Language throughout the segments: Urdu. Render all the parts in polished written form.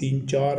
3-4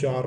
4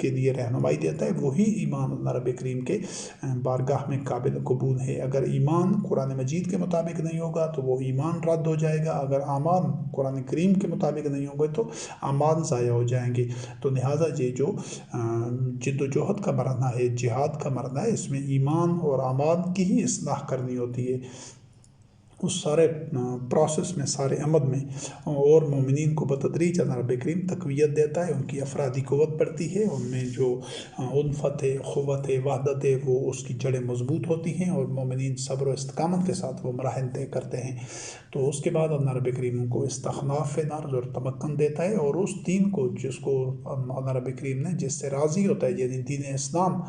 کے لیے رہنمائی دیتا ہے وہی ایمان اللہ رب کریم کے بارگاہ میں قابل قبول ہے۔ اگر ایمان قرآن مجید کے مطابق نہیں ہوگا تو وہ ایمان رد ہو جائے گا، اگر اعمال قرآن کریم کے مطابق نہیں ہوگا تو اعمال ضائع ہو جائیں گے۔ تو لہٰذا یہ جو جد و جہد کا مرحلہ ہے، جہاد کا مرحلہ ہے، اس میں ایمان اور اعمال کی ہی اصلاح کرنی ہوتی ہے، اس سارے پروسیس میں، سارے عمل میں، اور مومنین کو بتدریج اللہ رب کریم تقویت دیتا ہے، ان کی افرادی قوت بڑھتی ہے، ان میں جو الفت ہے، قوت ہے، وحدت ہے، وہ اس کی جڑیں مضبوط ہوتی ہیں، اور مومنین صبر و استقامت کے ساتھ وہ مراحل طے کرتے ہیں۔ تو اس کے بعد اللہ رب کریم کو استخلاف نرز اور تمکن دیتا ہے، اور اس دین کو جس کو اللہ رب کریم نے جس سے راضی ہوتا ہے، یعنی دین اسلام،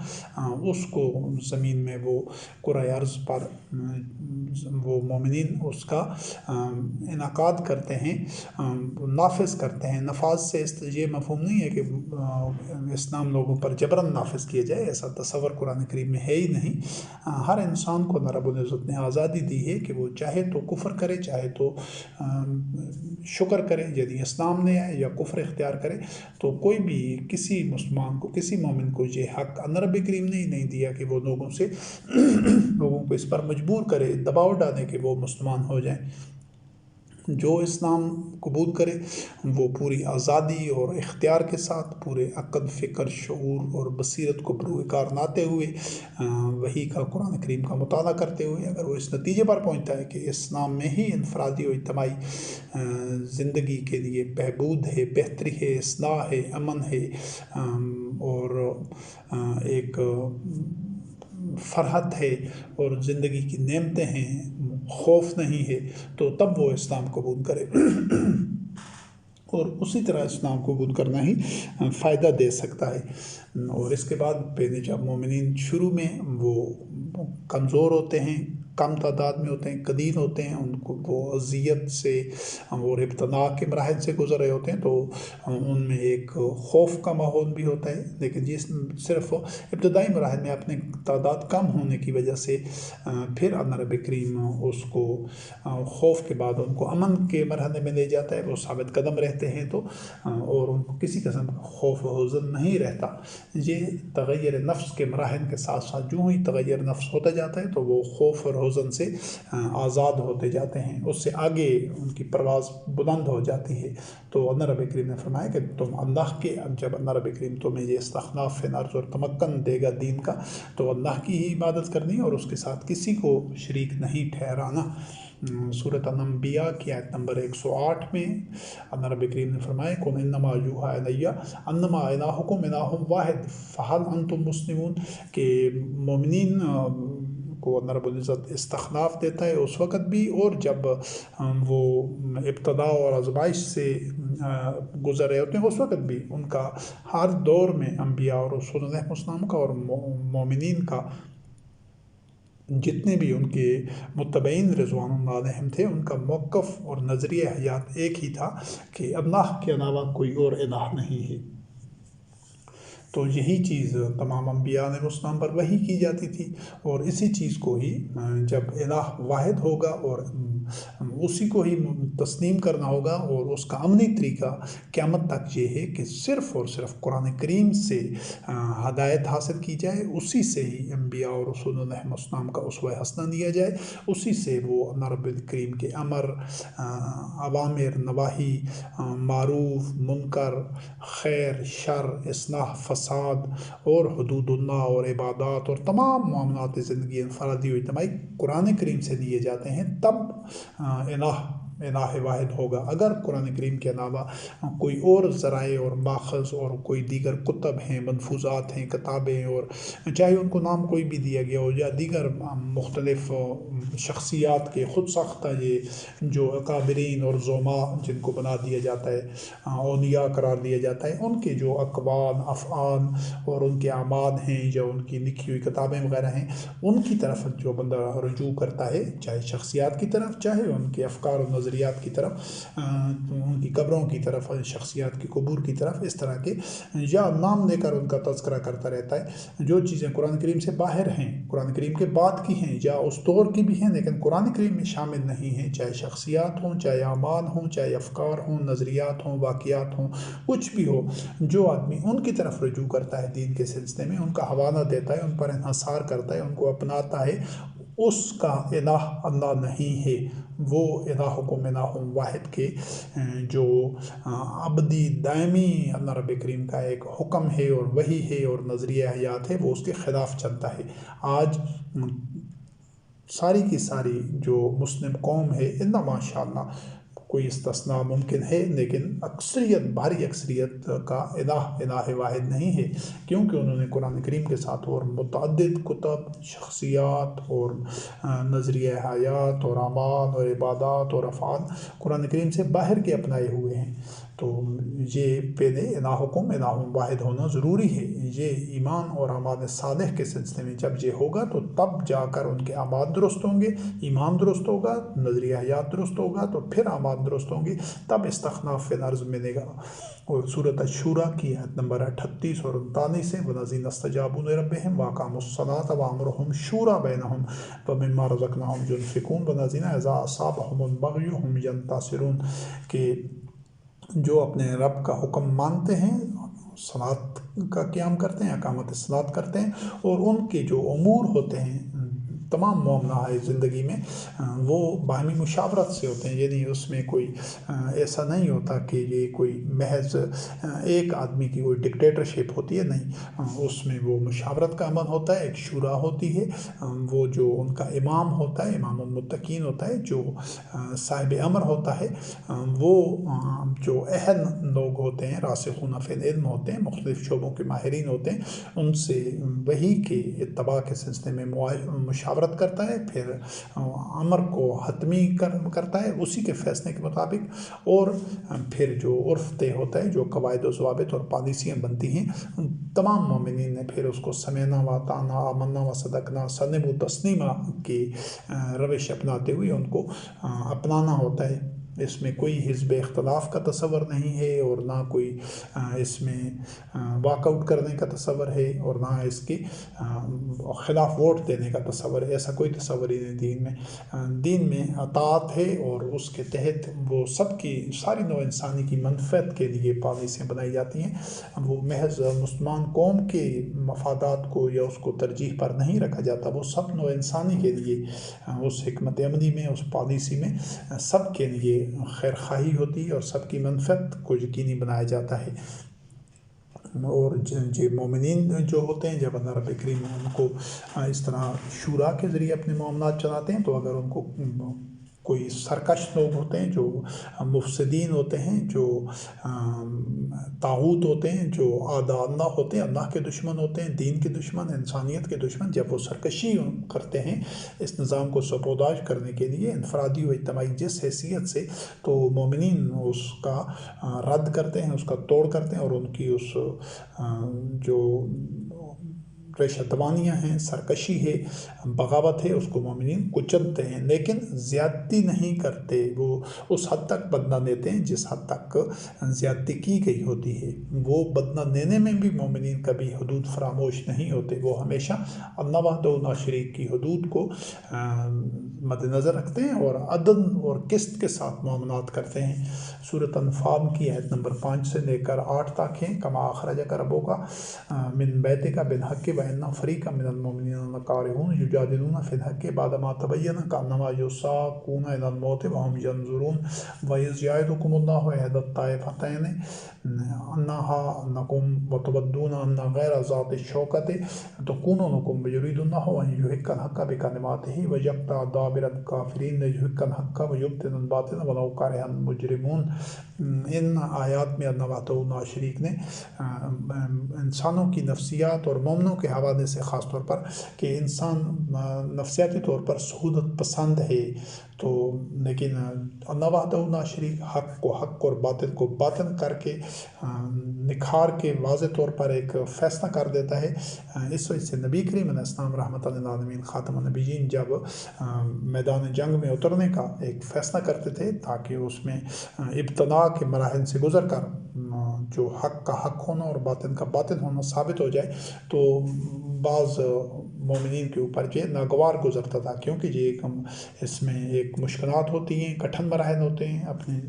اس کو زمین میں وہ کرۂ ارض پر وہ مومنین اس کا انعقاد کرتے ہیں، نافذ کرتے ہیں۔ نفاذ سے یہ مفہوم نہیں ہے کہ اسلام لوگوں پر جبراً نافذ کیا جائے، ایسا تصور قرآن کریم میں ہے ہی نہیں۔ ہر انسان کو اللہ رب العزت نے آزادی دی ہے کہ وہ چاہے تو کفر کرے، چاہے تو شکر کرے، یعنی اسلام لے آئے یا کفر اختیار کرے۔ تو کوئی بھی کسی مسلمان کو، کسی مومن کو یہ حق اللہ رب کریم نے نہیں دیا کہ وہ لوگوں کو اس پر مجبور کرے، دباؤ ڈالے کہ وہ مسلمان ہو جائیں۔ جو اسلام قبول کرے وہ پوری آزادی اور اختیار کے ساتھ، پورے عقل، فکر، شعور اور بصیرت کو بروئے کار لاتے ہوئے، وحی کا، قرآن کریم کا مطالعہ کرتے ہوئے، اگر وہ اس نتیجے پر پہنچتا ہے کہ اسلام میں ہی انفرادی و اجتماعی زندگی کے لیے بہبود ہے، بہتری ہے، اصلاح ہے، امن ہے، اور ایک فرحت ہے، اور زندگی کی نعمتیں ہیں، خوف نہیں ہے، تو تب وہ اسلام قبول کرے۔ اور اسی طرح اسلام قبول کرنا ہی فائدہ دے سکتا ہے۔ اور اس کے بعد پہلے جب مومنین شروع میں وہ کمزور ہوتے ہیں، کم تعداد میں ہوتے ہیں، قلیل ہوتے ہیں، ان کو وہ اذیت سے اور ابتلا کے مراحل سے گزر رہے ہوتے ہیں، تو ان میں ایک خوف کا ماحول بھی ہوتا ہے۔ لیکن جس صرف ابتدائی مراحل میں اپنے تعداد کم ہونے کی وجہ سے پھر اللہ رب کریم اس کو خوف کے بعد ان کو امن کے مرحلے میں لے جاتا ہے، وہ ثابت قدم رہتے ہیں تو، اور ان کو کسی قسم کا خوف و حزن نہیں رہتا۔ یہ تغیر نفس کے مراحل کے ساتھ ساتھ جو ہی تغیر نفس ہوتا جاتا ہے تو وہ خوف اور حزن سے آزاد ہوتے جاتے ہیں، اس سے آگے ان کی پرواز بلند ہو جاتی ہے۔ تو اللہ رب کریم نے فرمایا کہ تم اللہ کے، جب اللہ رب کریم تمہیں یہ استخلاف نرز اور تمکن دے گا دین کا، تو اللہ کی ہی عبادت کرنی اور اس کے ساتھ کسی کو شریک نہیں ٹھہرانا۔ سورۃ الانبیاء کی آیت نمبر 108 میں اللہ رب کریم نے فرمایا قُلْ إِنَّمَا يُوحَىٰ إِلَيَّ أَنَّمَا إِلَٰهُكُمْ إِلَٰهٌ وَاحِدٌ فَهَلْ أَنْتُمْ مُسْلِمُونَ، کہ مومنین کو اللہ رب العزت استخلاف دیتا ہے اس وقت بھی، اور جب وہ ابتدا اور آزمائش سے گزر رہے ہوتے ہیں اس وقت بھی، ان کا ہر دور میں انبیاء اور رسول علیہ السلام کا اور مومنین کا، جتنے بھی ان کے متبعین رضوان اللہ علیہم تھے، ان کا موقف اور نظریہ حیات ایک ہی تھا کہ اللہ کے علاوہ کوئی اور الہ نہیں ہے۔ تو یہی چیز تمام انبیاء علیہ السلام پر وحی کی جاتی تھی، اور اسی چیز کو ہی جب الہ واحد ہوگا اور اسی کو ہی تسلیم کرنا ہوگا، اور اس کا عملی طریقہ قیامت تک یہ ہے کہ صرف اور صرف قرآن کریم سے ہدایت حاصل کی جائے، اسی سے ہی انبیاء اور رسول علیہ السلام کا اسوہ حسنہ لیا جائے، اسی سے وہ اللہ رب الکریم کے امر، اوامر، نواہی، معروف، منکر، خیر، شر، اصلاح، فساد اور حدود اللہ اور عبادات اور تمام معاملات زندگی انفرادی و اجتماعی قرآن کریم سے لیے جاتے ہیں، تب الہ واحد ہوگا۔ اگر قرآن کریم کے علاوہ کوئی اور ذرائع اور ماخذ اور کوئی دیگر کتب ہیں، منفوذات ہیں، کتابیں، اور چاہے ان کو نام کوئی بھی دیا گیا ہو، یا دیگر مختلف شخصیات کے خود ساختہ یہ جو اکابرین اور زعماء جن کو بنا دیا جاتا ہے، اولیاء قرار دیا جاتا ہے، ان کے جو اقوال، افعال اور ان کے اعمال ہیں، یا ان کی لکھی ہوئی کتابیں وغیرہ ہیں، ان کی طرف جو بندہ رجوع کرتا ہے، چاہے شخصیات کی طرف، چاہے ان کے افکار و نظریات کی طرف، ان کی قبروں کی طرف، شخصیات کی قبور کی طرف، اس طرح کے یا نام لے کر ان کا تذکرہ کرتا رہتا ہے۔ جو چیزیں قرآن کریم سے باہر ہیں، قرآن کریم کے بعد کی ہیں یا اس دور کی بھی ہیں لیکن قرآن کریم میں شامل نہیں ہیں، چاہے شخصیات ہوں، چاہے اعمال ہوں، چاہے افکار ہوں، نظریات ہوں، واقعات ہوں، کچھ بھی ہو، جو آدمی ان کی طرف رجوع کرتا ہے دین کے سلسلے میں، ان کا حوالہ دیتا ہے، ان پر انحصار کرتا ہے، ان کو اپناتا ہے، اس کا الہ اللہ نہیں ہے، وہ الہکم الہ واحد کے جو ابدی دائمی اللہ رب کریم کا ایک حکم ہے اور وحی ہے اور نظریہ حیات ہے، وہ اس کے خلاف چلتا ہے۔ آج ساری کی ساری جو مسلم قوم ہے، الا ماشاء اللہ کوئی استثناء ممکن ہے، لیکن اکثریت، بھاری اکثریت کا الہ واحد نہیں ہے، کیونکہ انہوں نے قرآن کریم کے ساتھ اور متعدد کتب، شخصیات اور نظریہ حیات اور اعمال اور عبادات اور افعال قرآن کریم سے باہر کے اپنائے ہوئے ہیں۔ تو یہ پہلے الہکم الہ واحد ہونا ضروری ہے۔ یہ ایمان اور اعمال صالح کے سلسلے میں جب یہ ہوگا تو تب جا کر ان کے اعمال درست ہوں گے، ایمان درست ہوگا، نظریہ حیات درست ہوگا، تو پھر اعمال درست ہوں گے، تب استخلاف فی الارض ملے گا۔ اور سورۃ الشورى کی آیت نمبر 38 اور 39 ہے، وَالَّذِينَ اسْتَجَابُوا لِرَبِّهِمْ وَأَقَامُوا الصَّلَاةَ وَأَمْرُهُمْ شُورَىٰ بَيْنَهُمْ وَمِمَّا رَزَقْنَاهُمْ يُنْفِقُونَ وَالَّذِينَ إِذَا أَصَابَهُمُ الْبَغْيُ هُمْ يَنتَصِرُونَ، کہ جو اپنے رب کا حکم مانتے ہیں، صلاۃ کا قیام کرتے ہیں، اقامت صلاۃ کرتے ہیں، اور ان کے جو امور ہوتے ہیں تمام معاملہ زندگی میں وہ باہمی مشاورت سے ہوتے ہیں، یعنی اس میں کوئی ایسا نہیں ہوتا کہ یہ کوئی محض ایک آدمی کی کوئی ڈکٹیٹرشپ ہوتی ہے، نہیں، اس میں وہ مشاورت کا عمل ہوتا ہے، ایک شورا ہوتی ہے، وہ جو ان کا امام ہوتا ہے، امام المتقین ہوتا ہے، جو صاحب امر ہوتا ہے، وہ جو اہل لوگ ہوتے ہیں، راسخون فی العلم ہوتے ہیں، مختلف شعبوں کے ماہرین ہوتے ہیں، ان سے وحی کے اتباع کے سلسلے میں مشاورت کرتا ہے، پھر امر کو حتمی کرتا ہے اسی کے فیصلے کے مطابق، اور پھر جو عرف طے ہوتا ہے، جو قواعد و ضوابط اور پالیسیاں بنتی ہیں، تمام مومنین نے پھر اس کو سمعنا و اطعنا، آمنا و صدقنا، سلم و تسلیما کی روش اپناتے ہوئے ان کو اپنانا ہوتا ہے۔ اس میں کوئی حزب اختلاف کا تصور نہیں ہے، اور نہ کوئی اس میں واک آؤٹ کرنے کا تصور ہے، اور نہ اس کے خلاف ووٹ دینے کا تصور ہے، ایسا کوئی تصور ہی نہیں دین میں۔ دین میں اطاعت ہے، اور اس کے تحت وہ سب کی ساری نوع انسانی کی منفعت کے لیے پالیسیاں بنائی جاتی ہیں، وہ محض مسلمان قوم کے مفادات کو یا اس کو ترجیح پر نہیں رکھا جاتا، وہ سب نوع انسانی کے لیے اس حکمت عملی میں، اس پالیسی میں سب کے لیے خیر خواہی ہوتی ہے، اور سب کی منفعت کو یقینی بنایا جاتا ہے۔ اور جو مومنین جو ہوتے ہیں، جب اللہ رب کریم ان کو اس طرح شورا کے ذریعے اپنے معاملات چلاتے ہیں، تو اگر ان کو کوئی سرکش لوگ ہوتے ہیں، جو مفسدین ہوتے ہیں، جو طاغوت ہوتے ہیں، جو اعداء اللہ ہوتے ہیں، اللہ کے دشمن ہوتے ہیں، دین کے دشمن، انسانیت کے دشمن، جب وہ سرکشی کرتے ہیں اس نظام کو سبوداج کرنے کے لیے انفرادی و اجتماعی جس حیثیت سے، تو مومنین اس کا رد کرتے ہیں، اس کا توڑ کرتے ہیں، اور ان کی اس جو ریشہ دوانیاں ہیں، سرکشی ہے، بغاوت ہے، اس کو مومنین کچلتے ہیں، لیکن زیادتی نہیں کرتے، وہ اس حد تک بدلہ لیتے ہیں جس حد تک زیادتی کی گئی ہوتی ہے۔ وہ بدلہ لینے میں بھی مومنین کبھی حدود فراموش نہیں ہوتے، وہ ہمیشہ اللہ وحدہ لا شریک کی حدود کو مد نظر رکھتے ہیں، اور عدل اور قسط کے ساتھ معاملات کرتے ہیں۔ سورۃ انفال کی آیت نمبر 5 سے لے کر 8 تک ہیں، کما اخرجک ربک من بیتک بالحق وان فریقا من المؤمنین لکارہون یجادلون فی الحق بعد ما تبین کانما یساقون الی الموت وهم ينظرون واذ یعدکم اللہ احدی الطائفتین انها لکم وتودون ان غیر ذات الشوکۃ تکون لکم ویرید اللہ ان یحق الحق بکلماتہ ویقطع دابر الکافرین لیحق الحق ویبطل الباطل ولو کرہ المجرمون۔ ان آیات میں اللہ وحدہ لا شریک نے انسانوں کی نفسیات اور مومنوں کے حوالے سے خاص طور پر کہ انسان نفسیاتی طور پر سہولت پسند ہے، تو لیکن اللہ وحدہ لا شریک حق کو حق اور باطل کو باطل کر کے نکھار کے واضح طور پر ایک فیصلہ کر دیتا ہے۔ اس وجہ سے نبی کریم علیہ السلام رحمۃ للعالمین خاتم النبیین جب میدان جنگ میں اترنے کا ایک فیصلہ کرتے تھے تاکہ اس میں ابتدا کے مراحل سے گزر کر جو حق کا حق ہونا اور باطل کا باطل ہونا ثابت ہو جائے، تو بعض مومنین کے اوپر یہ ناگوار گزرتا تھا، کیونکہ یہ اس میں ایک مشکلات ہوتی ہیں، کٹھن مراحل ہوتے ہیں، اپنے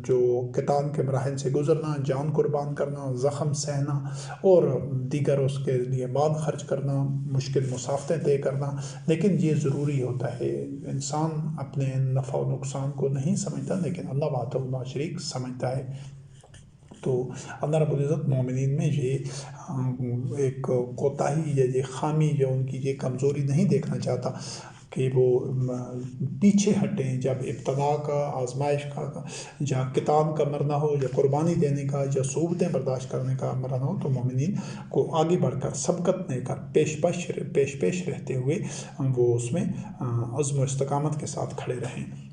جو قتال کے مراحل سے گزرنا، جان قربان کرنا، زخم سہنا اور دیگر اس کے لیے مال خرچ کرنا، مشکل مسافتیں طے کرنا، لیکن یہ ضروری ہوتا ہے۔ انسان اپنے نفع و نقصان کو نہیں سمجھتا، لیکن اللہ وحدہ لا شریک سمجھتا ہے۔ تو اللہ رب العزت مومنین میں یہ ایک کوتاہی یا یہ خامی یا ان کی یہ کمزوری نہیں دیکھنا چاہتا کہ وہ پیچھے ہٹیں جب ابتلا کا، آزمائش کا، یا قتال کا مرنا ہو، یا قربانی دینے کا، یا صعوبتیں برداشت کرنے کا مرنا ہو، تو مومنین کو آگے بڑھ کر سبقت دے کر پیش رہتے ہوئے وہ اس میں عزم و استقامت کے ساتھ کھڑے رہیں۔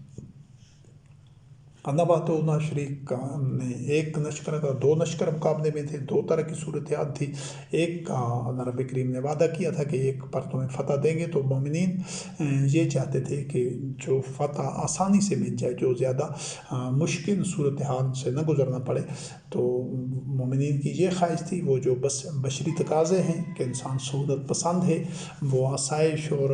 اللہ وحدہ لا شریک نے ایک لشکر کا 2 لشکر مقابلے میں تھے، 2 طرح کی صورتحال تھی۔ ایک کا اللہ رب کریم نے وعدہ کیا تھا کہ ایک پر تمہیں فتح دیں گے، تو مومنین یہ چاہتے تھے کہ جو فتح آسانی سے مل جائے، جو زیادہ مشکل صورتحال سے نہ گزرنا پڑے۔ تو مومنین کی یہ خواہش تھی، وہ جو بشری تقاضے ہیں کہ انسان سہولت پسند ہے، وہ آسائش اور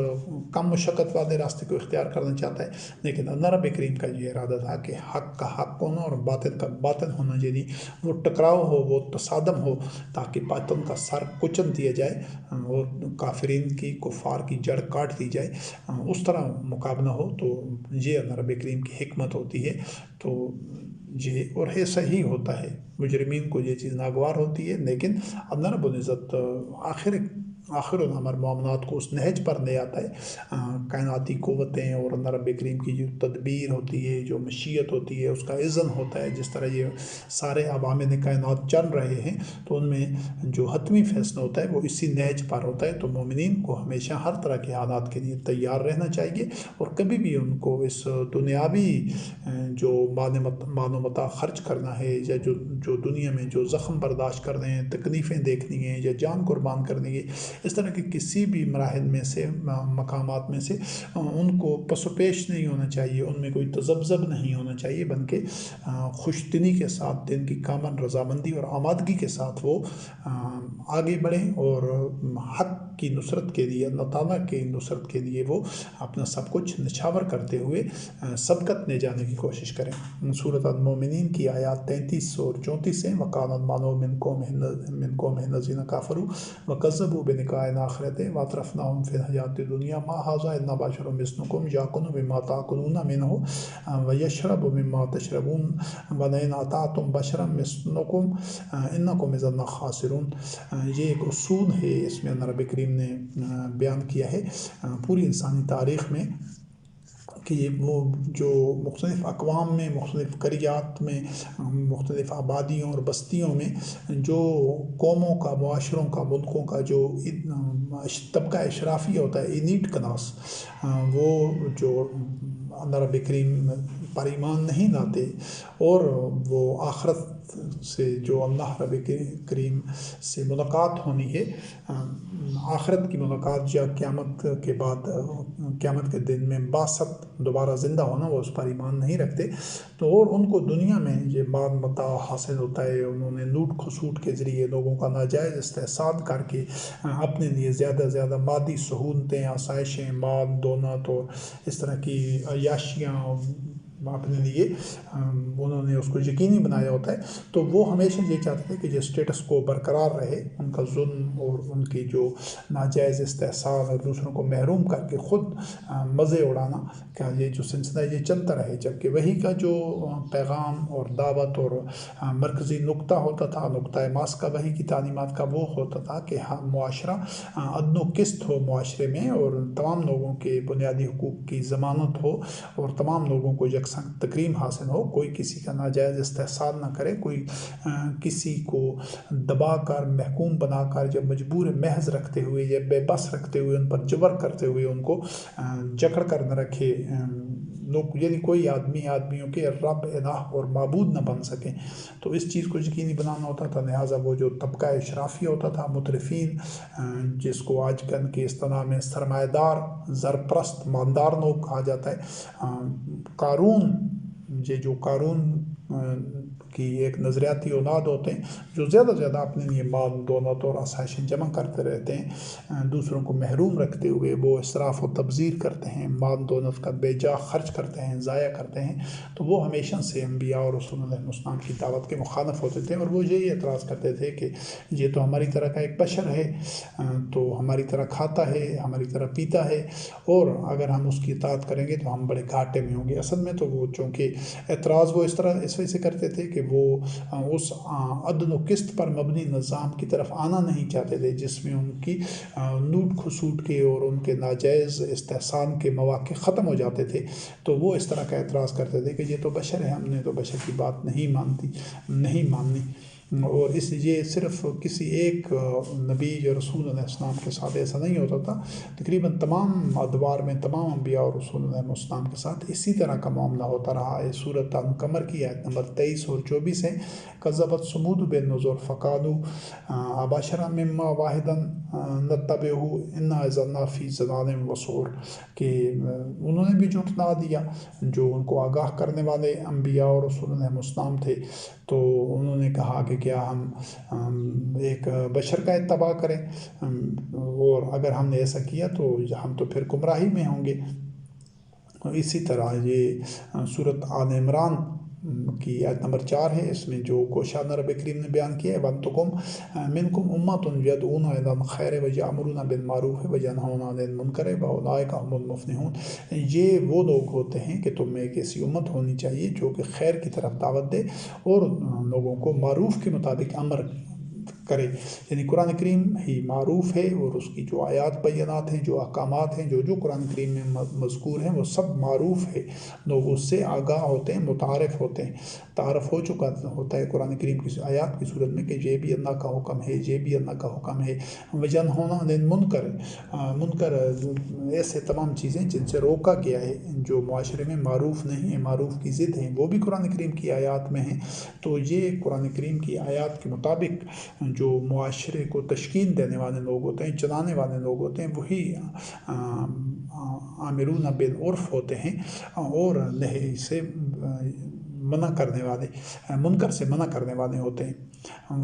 کم مشقت والے راستے کو اختیار کرنا چاہتا ہے، لیکن اللہ رب کریم کا یہ ارادہ تھا کہ حق کا حق ہونا اور باطل کا باطل ہونا، یعنی وہ ٹکراؤ ہو، وہ تصادم ہو، تاکہ باطل کا سر کچل دیا جائے اور کافرین کی، کفار کی جڑ کاٹ دی جائے، اس طرح مقابلہ ہو۔ تو یہ اللہ رب کریم کی حکمت ہوتی ہے، تو یہ اور ہے صحیح ہوتا ہے۔ مجرمین کو یہ چیز ناگوار ہوتی ہے، لیکن اللہ رب العزت آخر الامر معاملات کو اس نہج پر لے آتا ہے۔ کائناتی قوتیں اور اللہ رب کریم کی جو تدبیر ہوتی ہے، جو مشیت ہوتی ہے، اس کا اذن ہوتا ہے، جس طرح یہ سارے عوامل کائنات چل رہے ہیں، تو ان میں جو حتمی فیصلہ ہوتا ہے وہ اسی نہج پر ہوتا ہے۔ تو مومنین کو ہمیشہ ہر طرح کے حالات کے لیے تیار رہنا چاہیے، اور کبھی بھی ان کو اس دنیاوی جو مال و متاع خرچ کرنا ہے، یا جو دنیا میں جو زخم برداشت کرنے ہیں، تکلیفیں دیکھنی ہیں، یا جان قربان کرنی ہے، اس طرح کے کسی بھی مراحل میں سے، مقامات میں سے ان کو پس و پیش نہیں ہونا چاہیے، ان میں کوئی تذبذب نہیں ہونا چاہیے، بلکہ خوش دلی کے ساتھ، دل کی کامل رضامندی اور آمادگی کے ساتھ وہ آگے بڑھیں، اور حق کی نصرت کے لیے، اللہ تعالیٰ کی نصرت کے لیے وہ اپنا سب کچھ نچھاور کرتے ہوئے سبقت لے جانے کی کوشش کریں۔ سورۃ المومنین کی آیات 33 اور 34 ہیں۔ وَقَالَ الْمَلَأُ مِنْ قَوْمِهِ الَّذِينَ كَفَرُوا وَكَذَّبُوا بِلِقَاءِ الْآخِرَةِ وَأَتْرَفْنَاهُمْ فِي الْحَيَاةِ الدُّنْيَا مَا هَٰذَا إِلَّا بَشَرٌ مِثْلُكُمْ يَأْكُلُ مِمَّا تَأْكُلُونَ مِنْهُ وَيَشْرَبُ مِمَّا تَشْرَبُونَ وَلَئِنْ أَطَعْتُمْ بَشَرًا مِثْلَكُمْ إِنَّكُمْ إِذًا لَخَاسِرُونَ۔ یہ ایک اصول ہے، اس میں اللہ رب کریم نے بیان کیا ہے پوری انسانی تاریخ میں، کہ وہ جو مختلف اقوام میں، مختلف قریات میں، مختلف آبادیوں اور بستیوں میں جو قوموں کا، معاشروں کا، ملکوں کا جو طبقہ اشرافی ہوتا ہے، ایلیٹ کلاس، وہ جو اللہ رب کریم پر ایمان نہیں لاتے، اور وہ آخرت سے جو اللہ رب کریم سے ملاقات ہونی ہے، آخرت کی ملاقات یا قیامت کے بعد، قیامت کے دن میں بعثت، دوبارہ زندہ ہونا، وہ اس پر ایمان نہیں رکھتے، تو اور ان کو دنیا میں یہ مال متاع حاصل ہوتا ہے، انہوں نے لوٹ کھسوٹ کے ذریعے لوگوں کا ناجائز استحصال کر کے اپنے لیے زیادہ زیادہ مادی سہولتیں، آسائشیں، مال، دولت اور اس طرح کی عیاشیاں اپنے لیے انہوں نے اس کو یقینی بنایا ہوتا ہے، تو وہ ہمیشہ یہ چاہتے تھے کہ یہ اسٹیٹس کو برقرار رہے، ان کا ظلم اور ان کی جو ناجائز استحصال اور دوسروں کو محروم کر کے خود مزے اڑانا کا یہ جو سلسلہ یہ چلتا رہے، جبکہ وہی کا جو پیغام اور دعوت اور مرکزی نقطہ ہوتا تھا، نقطۂ ماس کا وہی کی تعلیمات کا وہ ہوتا تھا کہ معاشرہ عدل و قسط ہو معاشرے میں، اور تمام لوگوں کے بنیادی حقوق کی ضمانت ہو، اور تمام لوگوں کو یکساں تکریم حاصل ہو، کوئی کسی کا ناجائز استحصال نہ کرے، کوئی کسی کو دبا کر محکوم بنا کر جب مجبور محض رکھتے ہوئے یا بے بس رکھتے ہوئے ان پر جبر کرتے ہوئے ان کو جکڑ کر نہ رکھے، یعنی کوئی آدمیوں کے رب الہ اور معبود نہ بن سکے۔ تو اس چیز کو یقینی بنانا ہوتا تھا، لہٰذا وہ جو طبقہ اشرافیہ ہوتا تھا، مترفین، جس کو آج کل کے اصطلاح میں سرمایہ دار، زرپرست، مالدار لوگ کہا جاتا ہے، قارون، یہ جو قارون کی ایک نظریاتی اولاد ہوتے ہیں جو زیادہ سے زیادہ اپنے لیے مال، دولت اور آسائشیں جمع کرتے رہتے ہیں، دوسروں کو محروم رکھتے ہوئے وہ اسراف و تبذیر کرتے ہیں، مال دولت کا بے جا خرچ کرتے ہیں، ضائع کرتے ہیں، تو وہ ہمیشہ سے انبیاء اور رسول علیہ السلام کی دعوت کے مخالف ہوتے تھے، اور وہ یہی اعتراض کرتے تھے کہ یہ تو ہماری طرح کا ایک بشر ہے، تو ہماری طرح کھاتا ہے، ہماری طرح پیتا ہے، اور اگر ہم اس کی اطاعت کریں گے تو ہم بڑے گھاٹے میں ہوں گے۔ اصل میں تو وہ چونکہ اعتراض وہ اس وجہ سے کرتے تھے کہ وہ اس عدل و قسط پر مبنی نظام کی طرف آنا نہیں چاہتے تھے، جس میں ان کی لوٹ کھسوٹ کے اور ان کے ناجائز استحصال کے مواقع ختم ہو جاتے تھے۔ تو وہ اس طرح کا اعتراض کرتے تھے کہ یہ تو بشر ہے، ہم نے تو بشر کی بات نہیں ماننی، اور اس لیے صرف کسی ایک نبی یا رسول علیہ السلام کے ساتھ ایسا نہیں ہوتا تھا، تقریباً تمام ادوار میں تمام انبیاء اور رسول علیہ السلام کے ساتھ اسی طرح کا معاملہ ہوتا رہا ہے۔ سورۃ القمر کی آیت نمبر 23 اور 24 ہے، کذبت ثمود بالنذر فقالوا ابشرا منا واحدا نتبعہ انا اذا لفی ضلال وسعر، کہ انہوں نے بھی جھٹلا دیا جو ان کو آگاہ کرنے والے انبیاء اور رسول علیہ السلام تھے، تو انہوں نے کہا کہ کیا ہم ایک بشر کا اتباع کریں، اور اگر ہم نے ایسا کیا تو ہم تو پھر گمراہی میں ہوں گے۔ اسی طرح یہ سورۃ آل عمران کی آیت نمبر 4 ہے، اس میں جو کوشان رب کریم نے بیان کیا ہے، وَلْتَكُن مِّنكُمْ أُمَّةٌ يَدْعُونَ إِلَى الْخَيْرِ وَيَأْمُرُونَ بِالْمَعْرُوفِ وَيَنْهَوْنَ عَنِ الْمُنكَرِ وَأُولَٰئِكَ هُمُ الْمُفْلِحُونَ۔ یہ وہ لوگ ہوتے ہیں کہ تم میں ایک ایسی امت ہونی چاہیے جو کہ خیر کی طرف دعوت دے اور لوگوں کو معروف کے مطابق امر کرے، یعنی قرآن کریم ہی معروف ہے، اور اس کی جو آیات بینات ہیں، جو احکامات ہیں، جو قرآن کریم میں مذکور ہیں، وہ سب معروف ہے، لوگ اس سے آگاہ ہوتے ہیں، متعارف ہوتے ہیں، تعارف ہو چکا ہوتا ہے قرآن کریم کی آیات کی صورت میں کہ یہ بھی اللہ کا حکم ہے، یہ بھی اللہ کا حکم ہے۔ وَيَنْهَوْنَ عَنِ الْمُنكَرِ، منکر ایسے تمام چیزیں جن سے روکا گیا ہے، جو معاشرے میں معروف نہیں ہیں، معروف کی ضد ہیں، وہ بھی قرآن کریم کی آیات میں ہیں۔ تو یہ قرآن کریم کی آیات کے مطابق جو معاشرے کو تشکیل دینے والے لوگ ہوتے ہیں، چلانے والے لوگ ہوتے ہیں، وہی آمرون بالعرف ہوتے ہیں، اور نہی سے منع کرنے والے، منکر سے منع کرنے والے ہوتے ہیں،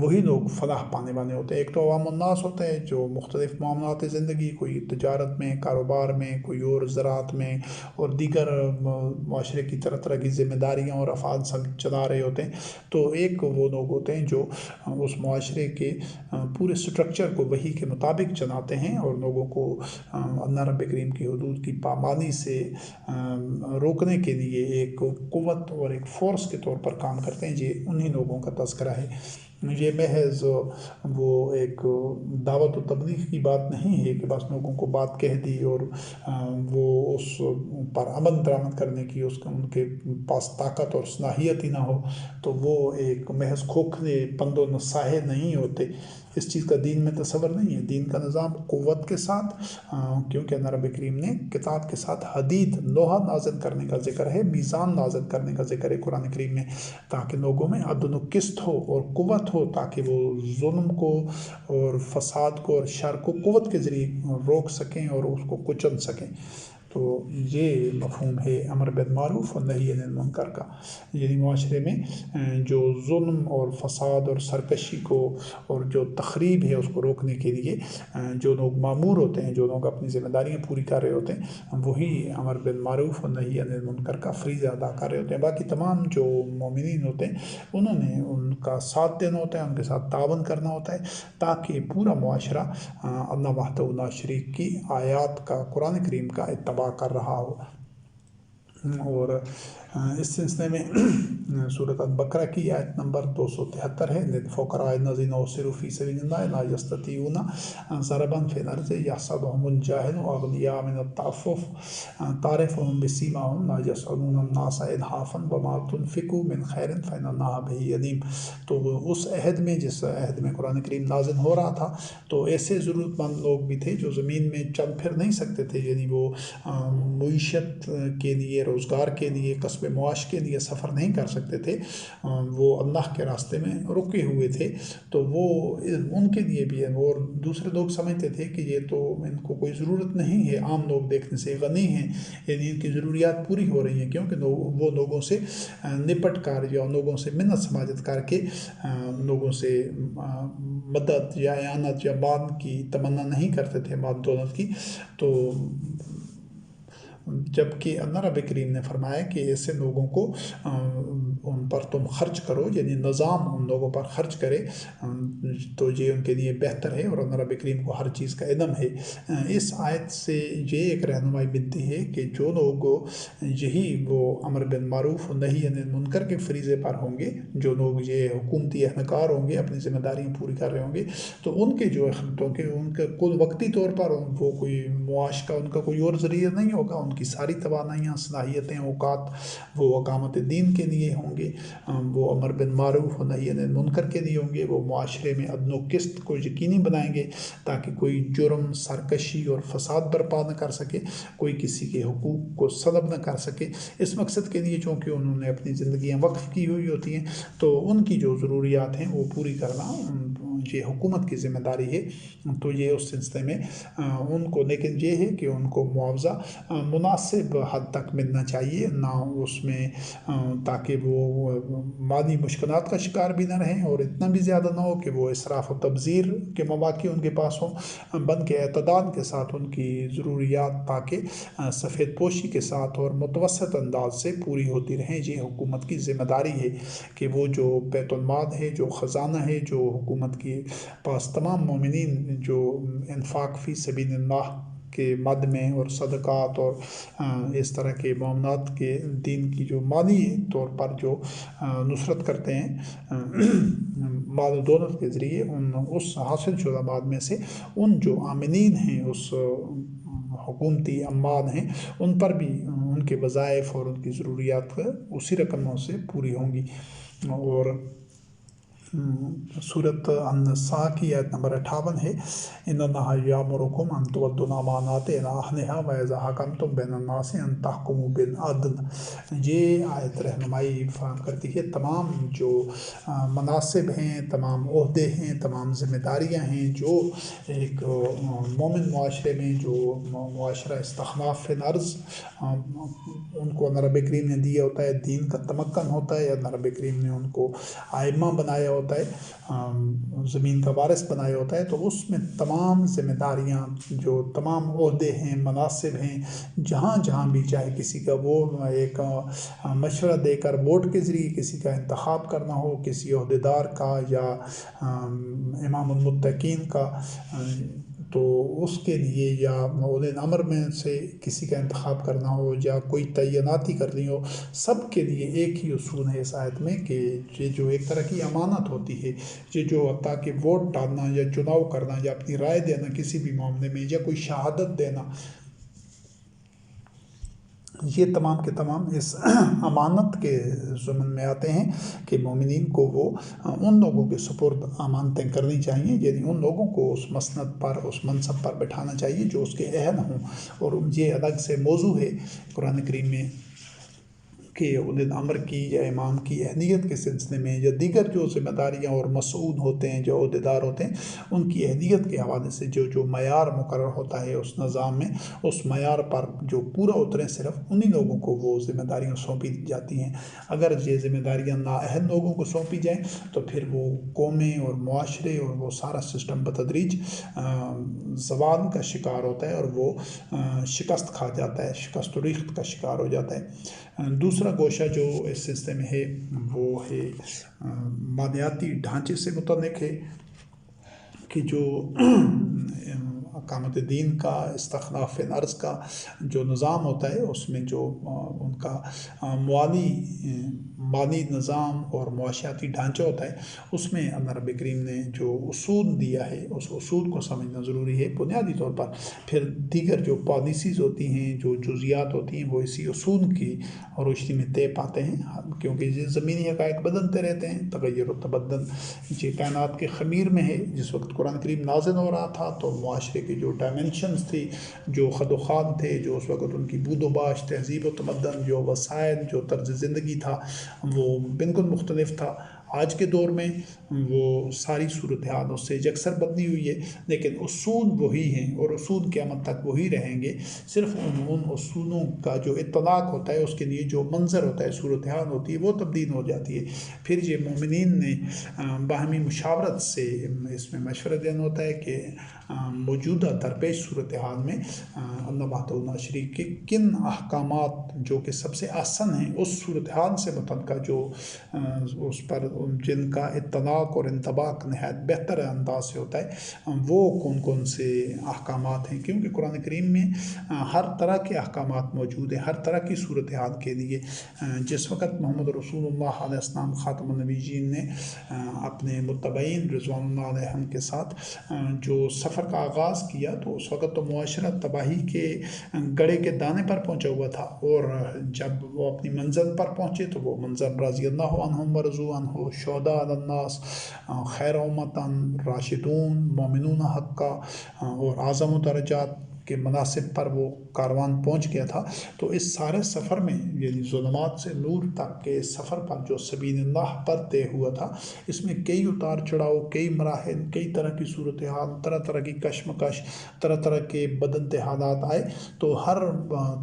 وہی لوگ فلاح پانے والے ہوتے ہیں۔ ایک تو عوام الناس ہوتے ہیں جو مختلف معاملات زندگی، کوئی تجارت میں، کاروبار میں، کوئی اور زراعت میں، اور دیگر معاشرے کی طرح طرح کی ذمہ داریاں اور افعال سب چلا رہے ہوتے ہیں۔ تو ایک وہ لوگ ہوتے ہیں جو اس معاشرے کے پورے سٹرکچر کو وحی کے مطابق چلاتے ہیں، اور لوگوں کو اللہ رب کریم کی حدود کی پامانی سے روکنے کے لیے ایک قوت اور ایک فورس کے طور پر کام کرتے ہیں۔ یہ انہی لوگوں کا تذکرہ ہے۔ یہ محض وہ ایک دعوت و تبلیغ کی بات نہیں ہے کہ بس لوگوں کو بات کہہ دی اور وہ اس پر عمل درآمد کرنے کی ان کے پاس طاقت اور صلاحیت ہی نہ ہو، تو وہ ایک محض کھوکھلے پند و نصائح نہیں ہوتے۔ اس چیز کا دین میں تصور نہیں ہے۔ دین کا نظام قوت کے ساتھ، کیونکہ اللہ رب کریم نے کتاب کے ساتھ حدید، لوہا نازل کرنے کا ذکر ہے، میزان نازل کرنے کا ذکر ہے قرآن کریم میں، تاکہ لوگوں میں عدل و قسط ہو اور قوت ہو، تاکہ وہ ظلم کو اور فساد کو اور شر کو قوت کے ذریعے روک سکیں اور اس کو کچل سکیں۔ تو یہ مفہوم ہے امر بالمعروف اور نہی عن المنکر کا، یعنی معاشرے میں جو ظلم اور فساد اور سرکشی کو اور جو تخریب ہے اس کو روکنے کے لیے جو لوگ مامور ہوتے ہیں، جو لوگ اپنی ذمہ داریاں پوری کر رہے ہوتے ہیں، وہی امر بالمعروف اور نہی عن المنکر کا فریضہ ادا کر رہے ہوتے ہیں۔ باقی تمام جو مومنین ہوتے ہیں انہوں نے ان کا ساتھ دینا ہوتا ہے، ان کے ساتھ تعاون کرنا ہوتا ہے، تاکہ پورا معاشرہ اللہ وحدہ لا شریک کی آیات کا، قرآن کریم کا اتباع کر رہا ہو۔ اور اس سلسلے میں سورۃ البقرہ کی آیت نمبر 273 ہے، للفقراء الذین احصروا فی سبیل اللہ لا یستطیعون ضربا فی الارض یحسبهم الجاہل اغنیاء من التعفف تعرفهم بسیماہم لا یسألون الناس الحافا وما تنفقوا من خیر فإن اللہ بہ علیم۔ تو اس عہد میں، جس عہد میں قرآن کریم نازل ہو رہا تھا، تو ایسے ضرورت مند لوگ بھی تھے جو زمین میں چل پھر نہیں سکتے تھے، یعنی وہ معیشت کے لیے، روزگار کے لیے، کسب معاش کے لیے سفر نہیں کر سکتے تھے، وہ اللہ کے راستے میں رکے ہوئے تھے، تو وہ ان کے لیے بھی ہے۔ اور دوسرے لوگ سمجھتے تھے کہ یہ تو ان کو کوئی ضرورت نہیں ہے، عام لوگ دیکھنے سے غنی ہیں، یعنی ان کی ضروریات پوری ہو رہی ہیں، کیونکہ وہ لوگوں سے نپٹ کر یا لوگوں سے منت سماجت کر کے لوگوں سے مدد یا اعانت یا مال کی تمنا نہیں کرتے تھے، مال دولت کی۔ تو جبکہ اللہ رب کریم نے فرمایا کہ ایسے لوگوں کو ان پر تم خرچ کرو، یعنی نظام ان لوگوں پر خرچ کرے، تو یہ ان کے لیے بہتر ہے، اور اللہ رب کریم کو ہر چیز کا علم ہے۔ اس آیت سے یہ ایک رہنمائی ملتی ہے کہ جو لوگ یہی وہ امر بالمعروف و نہی عن المنکر کے فریضے پر ہوں گے، جو لوگ یہ حکومتی اہلکار ہوں گے، اپنی ذمہ داریاں پوری کر رہے ہوں گے، تو ان کے جو ان کا کل وقتی طور پر وہ کوئی معاش کا ان کا کوئی اور ذریعہ نہیں ہوگا، ان کی ساری توانائیاں، صلاحیتیں، اوقات وہ اقامت دین کے لیے ہوں گے، وہ امر بالمعروف و نہی عن المنکر کے لیے ہوں گے، وہ معاشرے میں عدل و قسط کو یقینی بنائیں گے تاکہ کوئی جرم، سرکشی اور فساد برپا نہ کر سکے، کوئی کسی کے حقوق کو سلب نہ کر سکے۔ اس مقصد کے لیے چونکہ انہوں نے اپنی زندگیاں وقف کی ہوئی ہوتی ہیں، تو ان کی جو ضروریات ہیں وہ پوری کرنا یہ حکومت کی ذمہ داری ہے۔ تو یہ اس سلسلے میں ان کو، لیکن یہ ہے کہ ان کو معاوضہ مناسب حد تک ملنا چاہیے، نہ اس میں تاکہ وہ مالی مشکلات کا شکار بھی نہ رہیں، اور اتنا بھی زیادہ نہ ہو کہ وہ اسراف و تبذیر کے مواقع ان کے پاس ہوں، بلکہ اعتدال کے ساتھ ان کی ضروریات تاکہ سفید پوشی کے ساتھ اور متوسط انداز سے پوری ہوتی رہیں۔ یہ حکومت کی ذمہ داری ہے کہ وہ جو بیت المال ہے، جو خزانہ ہے، جو حکومت کے پاس تمام مومنین جو انفاق فی سبیل اللہ کے مد میں اور صدقات اور اس طرح کے معاملات کے دین کی جو مالی طور پر جو نصرت کرتے ہیں مال و دولت کے ذریعے، اس حاصل شدہ مال میں سے ان جو عاملین ہیں، اس حکومتی عمال ہیں، ان پر بھی ان کے وظائف اور ان کی ضروریات اسی رقموں سے پوری ہوں گی۔ اور سورۃ النساء کی آیت نمبر 58 ہے، ان اللہ یامرکم ان تؤدوا الامانات الی اہلها واذا حکمتم بین الناس ان تحکموا بالعدل۔ یہ آیت رہنمائی فراہم کرتی ہے تمام جو مناصب ہیں، تمام عہدے ہیں، تمام ذمہ داریاں ہیں جو ایک مومن معاشرے میں، جو معاشرہ استخلاف فی الارض ان کو اللہ رب کریم نے دیا ہوتا ہے، دین کا تمکن ہوتا ہے، اللہ رب کریم نے ان کو ائمہ بنایا ہوتا ہے، زمین کا وارث بنایا ہوتا ہے، تو اس میں تمام ذمہ داریاں، جو تمام عہدے ہیں، مناصب ہیں، جہاں جہاں بھی چاہے کسی کا وہ ایک مشورہ دے کر ووٹ کے ذریعے کسی کا انتخاب کرنا ہو، کسی عہدیدار کا یا امام المتقین کا، تو اس کے لیے، یا اولِ الامر میں سے کسی کا انتخاب کرنا ہو، یا کوئی تعیناتی کرنی ہو، سب کے لیے ایک ہی اصول ہے اس آیت میں کہ یہ جو ایک طرح کی امانت ہوتی ہے، یہ جو تاکہ ووٹ ڈالنا یا چناؤ کرنا یا اپنی رائے دینا کسی بھی معاملے میں، یا کوئی شہادت دینا، یہ تمام کے تمام اس امانت کے ضمن میں آتے ہیں کہ مومنین کو وہ ان لوگوں کے سپرد امانتیں کرنی چاہیے، یعنی ان لوگوں کو اس مسند پر، اس منصب پر بٹھانا چاہیے جو اس کے اہل ہوں۔ اور یہ الگ سے موضوع ہے قرآن کریم میں کہ اولِ الامر کی یا امام کی اہلیت کے سلسلے میں، یا دیگر جو ذمہ داریاں اور مسعود ہوتے ہیں، جو عہدیدار ہوتے ہیں، ان کی اہلیت کے حوالے سے جو معیار مقرر ہوتا ہے اس نظام میں، اس معیار پر جو پورا اتریں، صرف انہی لوگوں کو وہ ذمہ داریاں سونپی جاتی ہیں۔ اگر یہ ذمہ داریاں نااہل لوگوں کو سونپی جائیں تو پھر وہ قومیں اور معاشرے اور وہ سارا سسٹم بتدریج زوال کا شکار ہوتا ہے، اور وہ شکست کھا جاتا ہے، شکست و ریخت کا شکار ہو جاتا ہے۔ دوسرا گوشہ جو اس سلسلے میں ہے وہ ہے مالیاتی ڈھانچے سے متعلق ہے، کہ جو اقامت دین کا، استخلاف الارض کا جو نظام ہوتا ہے، اس میں جو ان کا مالی نظام اور معاشیاتی ڈھانچہ ہوتا ہے، اس میں اللہ رب کریم نے جو اصول دیا ہے اس اصول کو سمجھنا ضروری ہے بنیادی طور پر۔ پھر دیگر جو پالیسیز ہوتی ہیں، جو جزیات ہوتی ہیں، وہ اسی اصول کی روشنی میں طے پاتے ہیں، کیونکہ یہ زمینی حقائق بدلتے رہتے ہیں، تغیر و تبدل یہ کائنات کے خمیر میں ہے۔ جس وقت قرآن کریم نازل ہو رہا تھا تو معاشرے کی جو ڈائمنشنز تھی، جو خد و خان تھے، جو اس وقت ان کی بود و باش، تہذیب و تمدن، جو وسائل، جو طرز زندگی تھا، وہ بالکل مختلف تھا۔ آج کے دور میں وہ ساری صورتحال اس سے یکسر بدلی ہوئی ہے، لیکن اصول وہی ہیں اور اصول قیامت تک وہی رہیں گے۔ صرف ان اصولوں کا جو اطلاق ہوتا ہے، اس کے لیے جو منظر ہوتا ہے، صورتحال ہوتی ہے، وہ تبدیل ہو جاتی ہے۔ پھر یہ مومنین نے باہمی مشاورت سے اس میں مشورہ دینا ہوتا ہے کہ موجودہ درپیش صورتحال میں اللہ وحدہ لا شریک کے کن احکامات جو کہ سب سے آسن ہیں، اس صورتحال سے متعلقہ جو اس پر جن کا اطلاق اور انطباق نہایت بہتر انداز سے ہوتا ہے، وہ کون کون سے احکامات ہیں، کیونکہ قرآن کریم میں ہر طرح کے احکامات موجود ہیں، ہر طرح کی صورتحال کے لیے۔ جس وقت محمد رسول اللہ علیہ السلام خاتم النبیین نے اپنے متبعین رضوان اللہ علیہم کے ساتھ جو سفر کا آغاز کیا، تو اس وقت تو معاشرہ تباہی کے گڑے کے دانے پر پہنچا ہوا تھا، اور جب وہ اپنی منزل پر پہنچے تو وہ منظر رضی اللہ عنہم ورضوا عنہ، شہداء علی الناس، خیر امتاً، راشدون، مومنون حقا اور اعظم درجات کے مناصب پر وہ کاروان پہنچ گیا تھا۔ تو اس سارے سفر میں، یعنی ظلمات سے نور تک کے سفر پر جو سبیل اللہ پر طے ہوا تھا، اس میں کئی اتار چڑھاؤ، کئی مراحل، کئی طرح کی صورتحال، طرح طرح کی کشمکش، طرح طرح کے بدلتے حالات آئے۔ تو ہر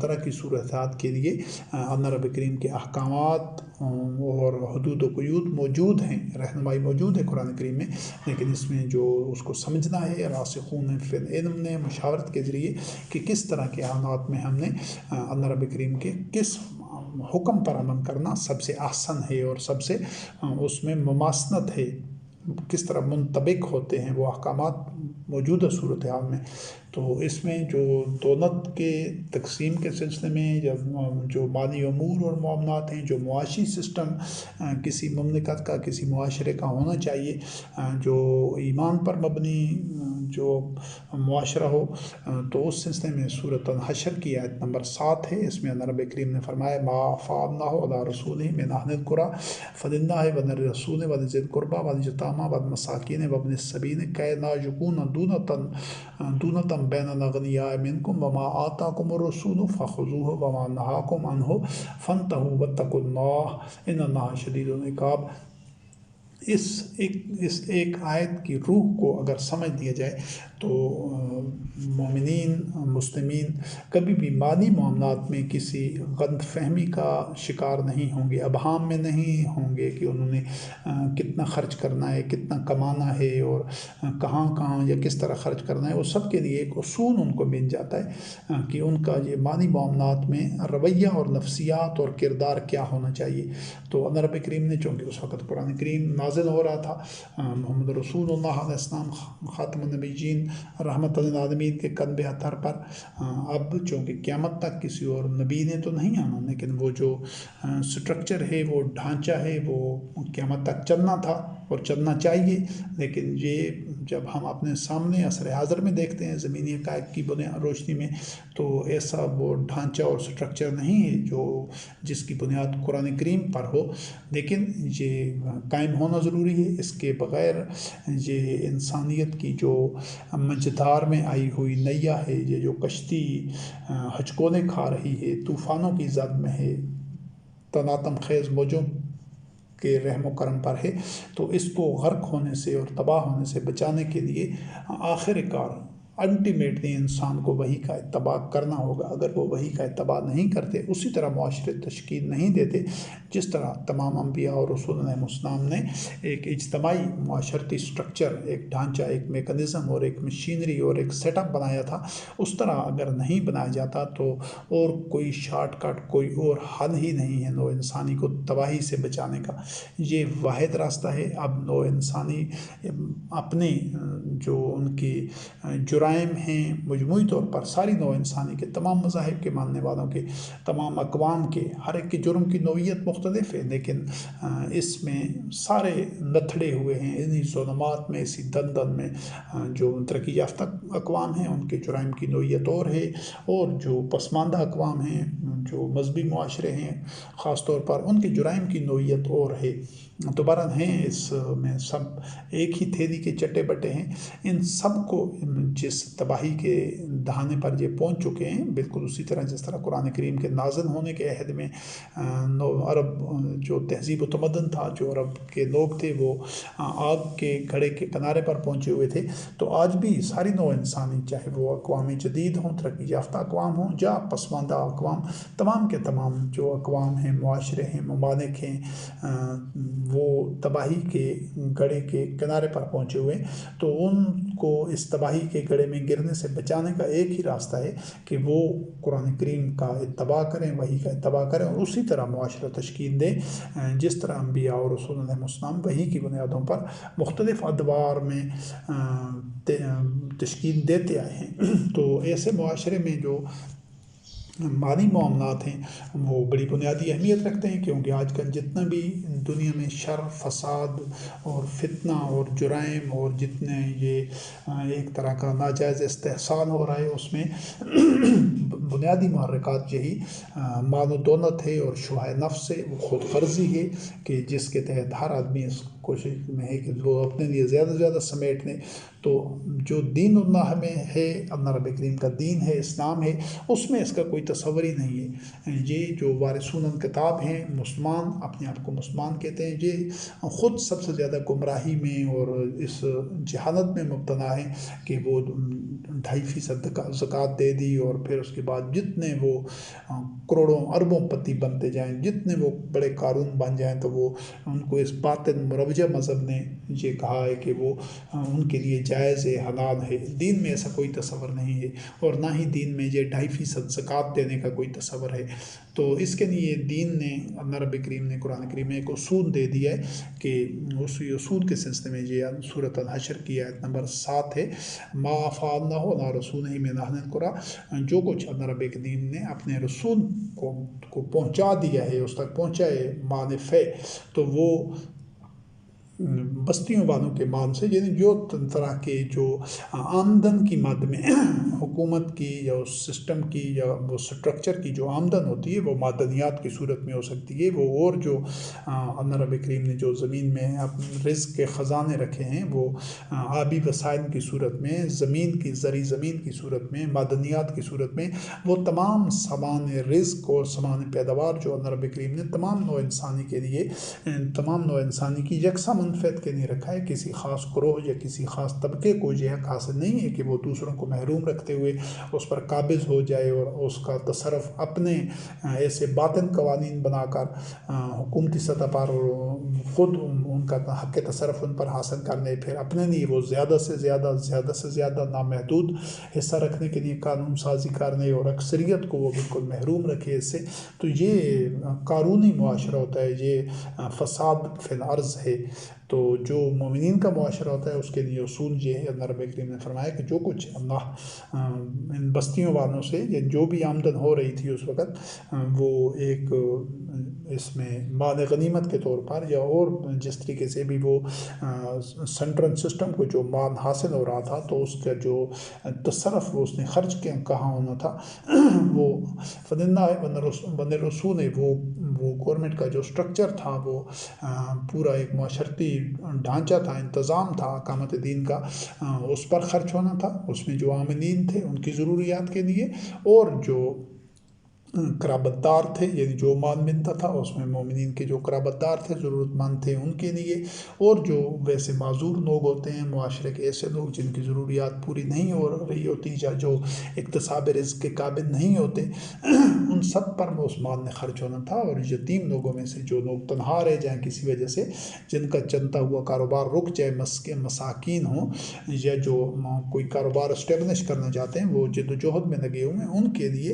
طرح کی صورتحال کے لیے اللہ رب کریم کے احکامات اور حدود و قیود موجود ہیں، رہنمائی موجود ہے قرآن کریم میں، لیکن اس میں جو اس کو سمجھنا ہے راسخون فی العلم نے مشاورت کے ذریعے کہ کس طرح کے حالات میں ہم نے اللہ رب کریم کے کس حکم پر عمل کرنا سب سے احسن ہے اور سب سے اس میں مماثلت ہے، کس طرح منطبق ہوتے ہیں وہ احکامات موجودہ صورتحال میں۔ تو اس میں جو دولت کے تقسیم کے سلسلے میں، جو مالی امور اور معاملات ہیں، جو معاشی سسٹم کسی مملکت کا، کسی معاشرے کا ہونا چاہیے، جو ایمان پر مبنی جو معاشرہ ہو، تو اس سلسلے میں سورۃ الحشر کی آیت نمبر 7 ہے۔ اس میں اللہ رب کریم نے فرمایا ما افاء اللہ علی رسولہ من اہل القری فللہ وللرسول ولذی القربی والیتامی والمساکین وابن السبیل کی لا یکون دونۃ بین الاغنیاء منکم وما آتاکم الرسول فخذوہ وما نہاکم عنہ فانتہوا واتقوا اللہ ان اللہ شدید العقاب۔ اس ایک آیت کی روح کو اگر سمجھ لیا جائے تو مومنین، مسلمین کبھی بھی مالی معاملات میں کسی غلط فہمی کا شکار نہیں ہوں گے، ابہام میں نہیں ہوں گے کہ انہوں نے کتنا خرچ کرنا ہے، کتنا کمانا ہے، اور کہاں کہاں یا کس طرح خرچ کرنا ہے۔ وہ سب کے لیے ایک اصول ان کو مل جاتا ہے کہ ان کا یہ مالی معاملات میں رویہ اور نفسیات اور کردار کیا ہونا چاہیے۔ تو اللہ رب کریم نے، چونکہ اس وقت قرآن کریم نازل ہو رہا تھا، محمد رسول اللہ علیہ السلام خاتم النبیین رحمت للعالمین کے قلب اطہر پر، اب چونکہ قیامت تک کسی اور نبی نے تو نہیں آنا، لیکن وہ جو سٹرکچر ہے، وہ ڈھانچہ ہے، وہ قیامت تک چلنا تھا اور چلنا چاہیے۔ لیکن یہ جب ہم اپنے سامنے عصر حاضر میں دیکھتے ہیں زمینی حقائق کی روشنی میں، تو ایسا وہ ڈھانچہ اور سٹرکچر نہیں ہے جس کی بنیاد قرآن کریم پر ہو، لیکن یہ قائم ہونا ضروری ہے۔ اس کے بغیر یہ انسانیت کی جو مجدار میں آئی ہوئی نیا ہے، یہ جو کشتی ہچکولے کھا رہی ہے، طوفانوں کی زد میں ہے، تلاطم خیز موجوں کے رحم و کرم پر ہے، تو اس کو غرق ہونے سے اور تباہ ہونے سے بچانے کے لیے آخر کار الٹیمیٹلی انسان کو وحی کا اتباع کرنا ہوگا۔ اگر وہ وحی کا اتباع نہیں کرتے، اسی طرح معاشرے تشکیل نہیں دیتے جس طرح تمام انبیاء اور رسول علیہ السلام نے ایک اجتماعی معاشرتی سٹرکچر، ایک ڈھانچہ، ایک میکانزم اور ایک مشینری اور ایک سیٹ اپ بنایا تھا، اس طرح اگر نہیں بنایا جاتا تو اور کوئی شارٹ کٹ، کوئی اور حل ہی نہیں ہے نوع انسانی کو تباہی سے بچانے کا۔ یہ واحد راستہ ہے۔ اب نوع انسانی اپنے جو ان کی جرائم جرائم ہیں مجموعی طور پر ساری نوع انسانی کے تمام مذاہب کے ماننے والوں کے تمام اقوام کے ہر ایک کے جرم کی نوعیت مختلف ہے، لیکن اس میں سارے نتھڑے ہوئے ہیں انہی ظلمات میں، اسی دن میں۔ جو ترقی یافتہ اقوام ہیں ان کے جرائم کی نوعیت اور ہے، اور جو پسماندہ اقوام ہیں، جو مذہبی معاشرے ہیں خاص طور پر، ان کے جرائم کی نوعیت اور ہے۔ تو بہرحال ہیں اس میں سب ایک ہی تھیلی کے چٹے بٹے ہیں۔ ان سب کو جس تباہی کے دہانے پر یہ پہنچ چکے ہیں، بالکل اسی طرح جس طرح قرآن کریم کے نازل ہونے کے عہد میں عرب جو تہذیب و تمدن تھا، جو عرب کے لوگ تھے، وہ آگ کے گھڑے کے کنارے پر پہنچے ہوئے تھے، تو آج بھی ساری نوع انسانی، چاہے وہ اقوام جدید ہوں، ترقی یافتہ اقوام ہوں یا پسماندہ اقوام، تمام کے تمام جو اقوام ہیں، معاشرے ہیں، ممالک ہیں، وہ تباہی کے گڑھے کے کنارے پر پہنچے ہوئے۔ تو ان کو اس تباہی کے گڑھے میں گرنے سے بچانے کا ایک ہی راستہ ہے کہ وہ قرآن کریم کا اتباع کریں، وحی کا اتباع کریں، اور اسی طرح معاشرہ تشکیل دیں جس طرح انبیاء اور رسول علیہ السلام وحی کی بنیادوں پر مختلف ادوار میں تشکیل دیتے آئے ہیں۔ تو ایسے معاشرے میں جو مالی معاملات ہیں وہ بڑی بنیادی اہمیت رکھتے ہیں، کیونکہ آج کل جتنا بھی دنیا میں شر، فساد اور فتنہ اور جرائم اور جتنے یہ ایک طرح کا ناجائز استحصال ہو رہا ہے، اس میں بنیادی محرکات یہی مال و دولت ہے اور شبہ نفس ہے، وہ خود غرضی ہے کہ جس کے تحت ہر آدمی اس کوشش میں ہے کہ وہ اپنے لیے زیادہ سے زیادہ سمیٹ لیں۔ تو جو دین اللہ میں ہے، اللہ رب کریم کا دین ہے، اسلام ہے، اس میں اس کا کوئی تصور ہی نہیں ہے۔ یہ جو وارثون الکتاب ہیں، مسلمان اپنے آپ کو مسلمان کہتے ہیں، یہ خود سب سے زیادہ گمراہی میں اور اس جہالت میں مبتلا ہیں کہ وہ 2.5% زکوٰۃ دے دی، اور پھر اس کے بعد جتنے وہ کروڑوں اربوں پتی بنتے جائیں، جتنے وہ بڑے قارون بن جائیں، تو وہ ان کو اس باطن مروجہ مذہب نے یہ کہا ہے کہ وہ ان کے لیے جائز ہے، حلال ہے۔ دین میں ایسا کوئی تصور نہیں ہے، اور نہ ہی دین میں یہ 2.5% زکوٰۃ دینے کا کوئی تصور ہے۔ تو اس کے لیے دین نے، اللہ رب کریم نے قرآن کریم میں ایک اصول دے دیا ہے کہ اس اصول کے سلسلے میں یہ سورۃ الحشر کی آیت نمبر 7 ہے، ما افاء اللہ علی رسولہ من اہل القری، جو کچھ اللہ رب کریم نے اپنے رسول کو پہنچا دیا ہے، اس تک پہنچا ہے مال فے، تو وہ بستیوں والوں کے مال سے، یعنی جو طرح کے جو آمدن کی مد میں حکومت کی یا اس سسٹم کی یا وہ سٹرکچر کی جو آمدن ہوتی ہے، وہ معدنیات کی صورت میں ہو سکتی ہے، وہ اور جو اللہ رب کریم نے جو زمین میں رزق کے خزانے رکھے ہیں، وہ آبی وسائل کی صورت میں، زمین کی زرعی زمین کی صورت میں، معدنیات کی صورت میں، وہ تمام سامان رزق اور سامان پیداوار جو اللہ رب کریم نے تمام نوع انسانی کے لیے، تمام نوع انسانی کی یکساں منفعت کے لیے رکھا ہے۔ کسی خاص گروہ یا کسی خاص طبقے کو یہ حق حاصل نہیں ہے کہ وہ دوسروں کو محروم رکھتے ہوئے اس پر قابض ہو جائے اور اس کا تصرف اپنے ایسے باطن قوانین بنا کر حکومتی سطح پر خود ان کا حق تصرف ان پر حاصل کر لے، پھر اپنے لیے وہ زیادہ سے زیادہ نامحدود حصہ رکھنے کے لیے قانون سازی کرنے، اور اکثریت کو وہ بالکل محروم رکھے اس سے۔ تو یہ قارونی معاشرہ ہوتا ہے، یہ فساد فی الارض ہے۔ تو جو مومنین کا معاشرہ ہوتا ہے اس کے لیے اصول یہ ہے، اللہ رب کریم نے فرمایا کہ جو کچھ اللہ ان بستیوں والوں سے یا جو بھی آمدن ہو رہی تھی اس وقت، وہ ایک اس میں مال غنیمت کے طور پر یا اور جس طریقے سے بھی وہ سینٹرل سسٹم کو جو مال حاصل ہو رہا تھا، تو اس کا جو تصرف اس نے خرچ کہاں ہونا تھا، وہ فَلِلَّهِ وَلِلرَّسُولِ، وہ گورنمنٹ کا جو سٹرکچر تھا، وہ پورا ایک معاشرتی ڈھانچہ تھا، انتظام تھا اقامت دین کا، اس پر خرچ ہونا تھا، اس میں جو عاملین تھے ان کی ضروریات کے لیے، اور جو قرابت دار تھے، یعنی جو مال ملتا تھا اس میں مومنین کے جو قرابت دار تھے، ضرورت مند تھے، ان کے لیے، اور جو ویسے معذور لوگ ہوتے ہیں معاشرے کے، ایسے لوگ جن کی ضروریات پوری نہیں ہو رہی ہوتی یا جو اکتساب رزق کے قابل نہیں ہوتے، ان سب پر اس مال نے خرچ ہونا تھا۔ اور یتیم لوگوں میں سے جو لوگ تنہا رہ جائیں کسی وجہ سے، جن کا چلتا ہوا کاروبار رک جائے، مساکین ہوں، یا جو کوئی کاروبار اسٹیبلش کرنا چاہتے ہیں، وہ جد و جہد میں لگے ہوئے ہیں، ان کے لیے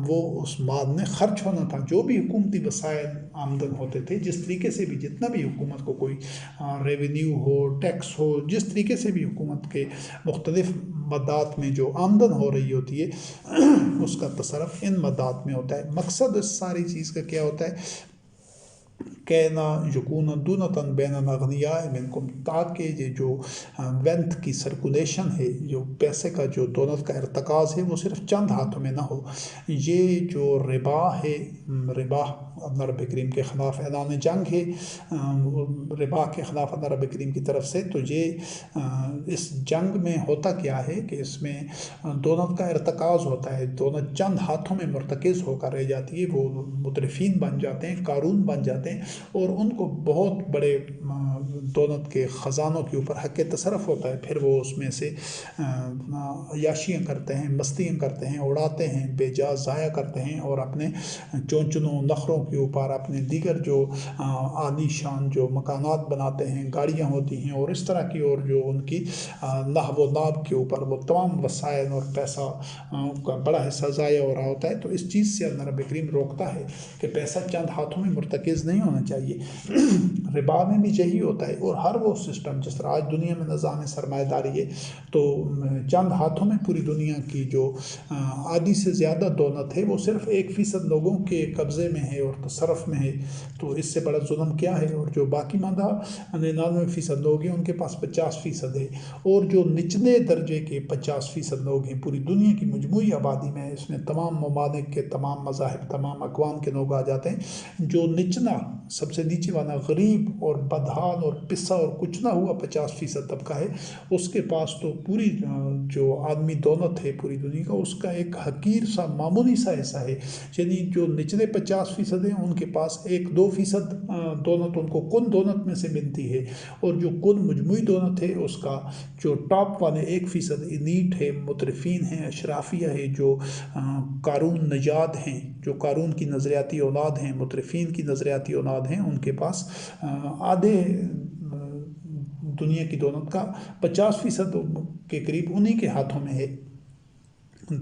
وہ اس اس مال نے خرچ ہونا تھا، جو بھی حکومتی وسائل آمدن ہوتے تھے، جس طریقے سے بھی جتنا بھی حکومت کو کوئی ریونیو ہو، ٹیکس ہو، جس طریقے سے بھی حکومت کے مختلف مدات میں جو آمدن ہو رہی ہوتی ہے اس کا تصرف ان مدات میں ہوتا ہے۔ مقصد اس ساری چیز کا کیا ہوتا ہے کہ نہ یکون دونتاً بین الاغنیاء منکم، تاکہ یہ جو وینتھ کی سرکولیشن ہے، جو پیسے کا جو دولت کا ارتکاز ہے، وہ صرف چند ہاتھوں میں نہ ہو۔ یہ جو ربا ہے، ربا اللہ رب کریم کے خلاف اعلان جنگ ہے، ربا کے خلاف اللہ رب کریم کی طرف سے۔ تو یہ اس جنگ میں ہوتا کیا ہے کہ اس میں دولت کا ارتکاز ہوتا ہے، دولت چند ہاتھوں میں مرتکز ہو کر رہ جاتی ہے، وہ مترفین بن جاتے ہیں، قارون بن جاتے ہیں، اور ان کو بہت بڑے دولت کے خزانوں کے اوپر حق تصرف ہوتا ہے۔ پھر وہ اس میں سے عیاشیاں کرتے ہیں، مستیاں کرتے ہیں، اڑاتے ہیں، بے جا ضائع کرتے ہیں، اور اپنے چونچنوں نخروں کے اوپر اپنے دیگر جو عالی شان جو مکانات بناتے ہیں، گاڑیاں ہوتی ہیں، اور اس طرح کی اور جو ان کی نحو و ناب کے اوپر وہ تمام وسائل اور پیسہ کا بڑا حصہ ضائع ہو رہا ہوتا ہے۔ تو اس چیز سے اللہ رب کریم روکتا ہے کہ پیسہ چند ہاتھوں میں مرتکز نہیں ہونا چاہیے۔ ربا میں بھی یہی ہوتا ہے، اور ہر وہ سسٹم جس طرح آج دنیا میں نظام سرمایہ داری ہے، تو چند ہاتھوں میں پوری دنیا کی جو آدھی سے زیادہ دولت ہے وہ صرف 1% لوگوں کے قبضے میں ہے اور تصرف میں ہے۔ تو اس سے بڑا ظلم کیا ہے؟ اور جو باقی ماندہ 99% لوگ ہیں ان کے پاس 50% ہے، اور جو نچلے درجے کے 50% لوگ ہیں پوری دنیا کی مجموعی آبادی میں، اس میں تمام ممالک کے تمام مذاہب، تمام اقوام کے لوگ آ جاتے ہیں۔ جو نچلا سب سے نیچے والا غریب اور بدحال اور پسا اور کچلا ہوا 50% طبقہ ہے، اس کے پاس تو پوری جو عالمی دولت ہے پوری دنیا کا، اس کا ایک حقیر سا معمولی سا حصہ ہے۔ یعنی جو نچلے 50% ہیں ان کے پاس 1-2% دولت ان کو کل دولت میں سے ملتی ہے، اور جو کل مجموعی دولت ہے اس کا جو ٹاپ والے 1% ایلیٹ ہے، مترفین ہیں، اشرافیہ ہے، جو قارون نژاد ہیں، جو قارون کی نظریاتی اولاد ہیں، مترفین کی نظریاتی اولاد ہیں، ان کے پاس آدھے دنیا کی دولت کا 50% کے قریب انہی کے ہاتھوں میں ہے۔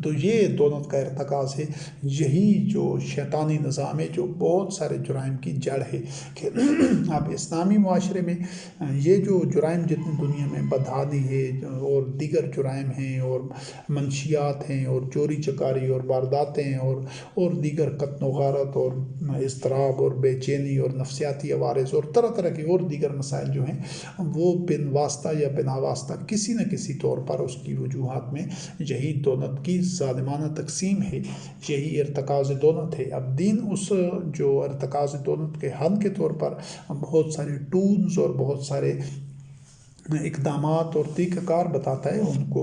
تو یہ دولت کا ارتکاز ہے، یہی جو شیطانی نظام ہے جو بہت سارے جرائم کی جڑ ہے۔ کہ اب اسلامی معاشرے میں یہ جو جرائم جتنے دنیا میں بدحالی ہے اور دیگر جرائم ہیں اور منشیات ہیں اور چوری چکاری اور وارداتیں اور دیگر قتل و غارت اور اضطراب اور بے چینی اور نفسیاتی عوارض اور طرح طرح کے اور دیگر مسائل جو ہیں، وہ بن واسطہ یا بنا واسطہ کسی نہ کسی طور پر اس کی وجوہات میں یہی دولت کی ظالمانہ تقسیم ہے، یہی ارتکاز دولت ہے۔ اب دین اس جو ارتکاز دولت کے حل کے طور پر بہت سارے ٹولز اور بہت سارے اقدامات اور طریقہ کار بتاتا ہے۔ ان کو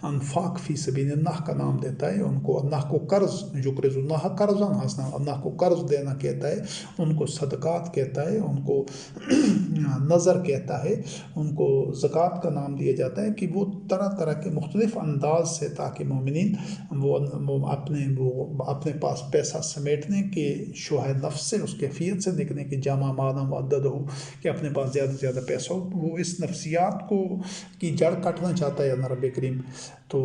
انفاق فی سبیل اللہ کا نام دیتا ہے، ان کو اللہ کو قرض، یقرض اللہ قرضا حسنا، اللہ کو قرض دینا کہتا ہے، ان کو صدقات کہتا ہے، ان کو نظر کہتا ہے، ان کو زکوٰۃ کا نام دیا جاتا ہے، کہ وہ طرح طرح کے مختلف انداز سے تاکہ مومنین وہ اپنے پاس پیسہ سمیٹنے کے شوہ نفس سے، اس کیفیت سے نکلنے کے جامع مانا معدد ہو، کہ اپنے پاس زیادہ سے زیادہ پیسہ ہو۔ وہ اس نفسیات کو کی جڑ کاٹنا چاہتا ہے اللہ رب کریم۔ تو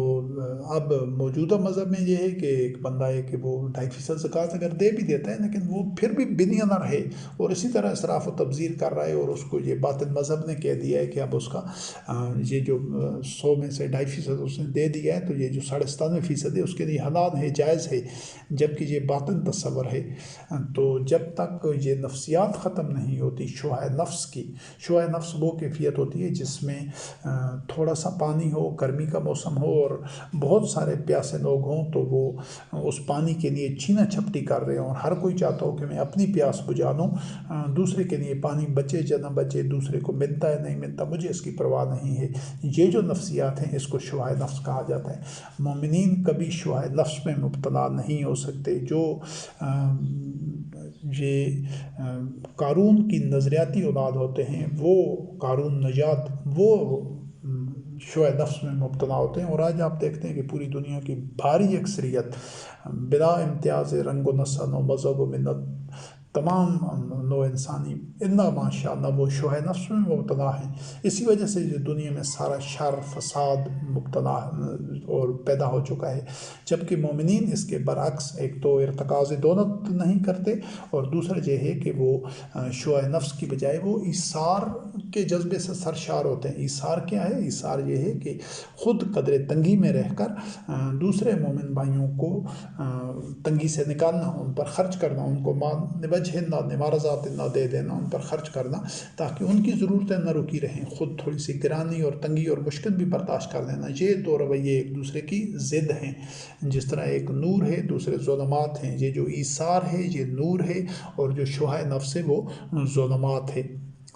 اب موجودہ مذہب میں یہ ہے کہ ایک بندہ ہے کہ وہ 2.5% زکوٰۃ اگر دے بھی دیتا ہے، لیکن وہ پھر بھی بنیا نہ رہے، اور اسی طرح اسراف و تبذیر کر رہا ہے، اور اس کو یہ باطل مذہب نے کہہ دیا ہے کہ اب اس کا یہ جو 100 میں سے 2.5% اس نے دے دیا ہے، تو یہ جو 97% ہے اس کے لیے حلال ہے، جائز ہے، جبکہ یہ باطل تصور ہے۔ تو جب تک یہ نفسیات ختم نہیں ہوتی شوہ نفس کی، شوہ نفس وہ کیفیت ہوتی ہے جس میں تھوڑا سا پانی ہو، گرمی کا موسم ہو اور بہت سارے پیاسے لوگ ہوں، تو وہ اس پانی کے لیے چھینا چھپٹی کر رہے ہوں، اور ہر کوئی چاہتا ہو کہ میں اپنی پیاس بجھا لوں، دوسرے کے لیے پانی بچے یا نہ بچے، دوسرے کو ملتا ہے نہیں ملتا، مجھے اس کی پرواہ نہیں ہے۔ یہ جو نفسیات ہیں اس کو شوہ نفس کہا جاتا ہے۔ مومنین کبھی شوہ نفس میں مبتلا نہیں ہو سکتے۔ جو یہ قارون کی نظریاتی اولاد ہوتے ہیں، وہ قارون نژاد، وہ شوہ نفس میں مبتلا ہوتے ہیں، اور آج آپ دیکھتے ہیں کہ پوری دنیا کی بھاری اکثریت بلا امتیاز رنگ و نسل و مذہب و ملت تمام نو انسانی انا ماشاء اللہ وہ شوہ نفس میں مبتلا ہیں. اسی وجہ سے جو دنیا میں سارا شر فساد مبتلا اور پیدا ہو چکا ہے، جبکہ مومنین اس کے برعکس ایک تو ارتکاز دونت نہیں کرتے، اور دوسرا یہ ہے کہ وہ شوہ نفس کی بجائے وہ ایثار کے جذبے سے سرشار ہوتے ہیں. ایثار کیا ہے؟ ایثار یہ ہے کہ خود قدر تنگی میں رہ کر دوسرے مومن بھائیوں کو تنگی سے نکالنا، ان پر خرچ کرنا، ان کو وجہ نوارزات نہ دے دینا، ان پر خرچ کرنا تاکہ ان کی ضرورتیں نہ رکی رہیں، خود تھوڑی سی گرانی اور تنگی اور مشکل بھی برداشت کر لینا. یہ دو رویے ایک دوسرے کی ضد ہیں. جس طرح ایک نور ہے، دوسرے ظلمات ہیں. یہ جو ایثار ہے یہ نور ہے، اور جو شوہ نفس ہے وہ ظلمات ہے.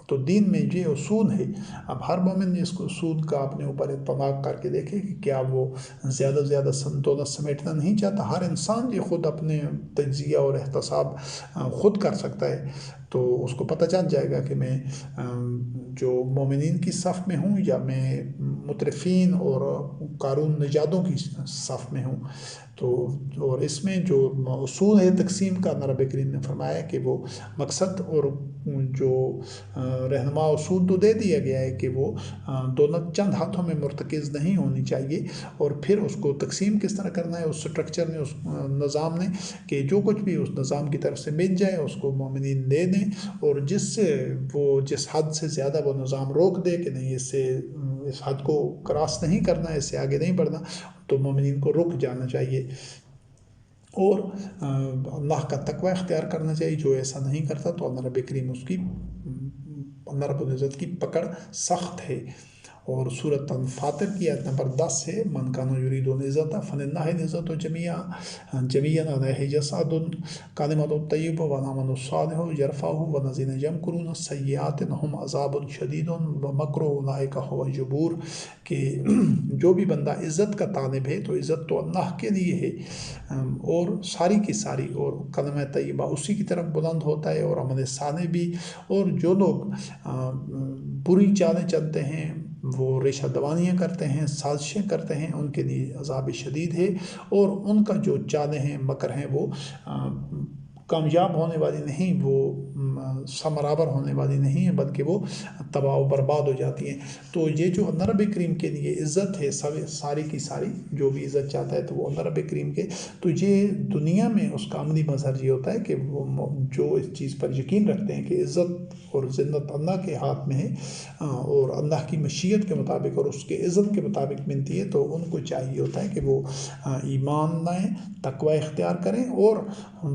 تو دین میں یہ اصول ہے. اب ہر مومن اس اصول کا اپنے اوپر اطلاق کر کے دیکھے کہ کیا وہ زیادہ سے زیادہ دولت سمیٹنا نہیں چاہتا. ہر انسان یہ خود اپنے تجزیہ اور احتساب خود کر سکتا ہے، تو اس کو پتہ چل جائے گا کہ میں جو مومنین کی صف میں ہوں یا میں مترفین اور قارون نجادوں کی صف میں ہوں. تو اور اس میں جو اصول ہے تقسیم کا، رب کریم نے فرمایا کہ وہ مقصد اور جو رہنما اصول تو دے دیا گیا ہے کہ وہ دولت چند ہاتھوں میں مرتکز نہیں ہونی چاہیے. اور پھر اس کو تقسیم کس طرح کرنا ہے، اس سٹرکچر نے، اس نظام نے، کہ جو کچھ بھی اس نظام کی طرف سے مل جائے اس کو مومنین دے دیں، اور جس حد سے زیادہ وہ نظام روک دے کہ نہیں اس حد کو کراس نہیں کرنا، اس سے آگے نہیں بڑھنا، تو مومنین کو رک جانا چاہیے اور اللہ کا تقوی اختیار کرنا چاہیے. جو ایسا نہیں کرتا تو اللہ رب کریم اللہ رب العزت کی پکڑ سخت ہے. اور سورۃ فاطر کی آیت نمبر 10 ہے، من کان یرید العزت فللہ العزت جمیعا علیہ یصعد کلمۃ الطیب والعمل الصالح یرفعہ والذین یمکرون السیئات لہم عذاب شدید ومکر اولئک ھو الجبور. کہ جو بھی بندہ عزت کا طالب ہے تو عزت تو اللہ کے لیے ہے، اور ساری کی ساری، اور کلمہ طیبہ اسی کی طرف بلند ہوتا ہے، اور عمل صالح بھی. اور جو لوگ بری چالیں چلتے ہیں، وہ ریشہ دوانیاں کرتے ہیں، سازشیں کرتے ہیں، ان کے لیے عذاب شدید ہے. اور ان کا جو چالیں ہیں، مکر ہیں، وہ کامیاب ہونے والی نہیں، وہ ثمرآور ہونے والی نہیں ہیں، بلکہ وہ تباہ و برباد ہو جاتی ہیں. تو یہ جو اللہ رب کریم کے لیے عزت ہے، ساری کی ساری، جو بھی عزت چاہتا ہے تو وہ اللہ رب کریم کے. تو یہ دنیا میں اس کا عملی مظہر یہ ہوتا ہے کہ وہ جو اس چیز پر یقین رکھتے ہیں کہ عزت اور ذلت اللہ کے ہاتھ میں ہے، اور اللہ کی مشیت کے مطابق اور اس کے عزت کے مطابق ملتی ہے، تو ان کو چاہیے ہوتا ہے کہ وہ ایمان لائیں، تقوی اختیار کریں، اور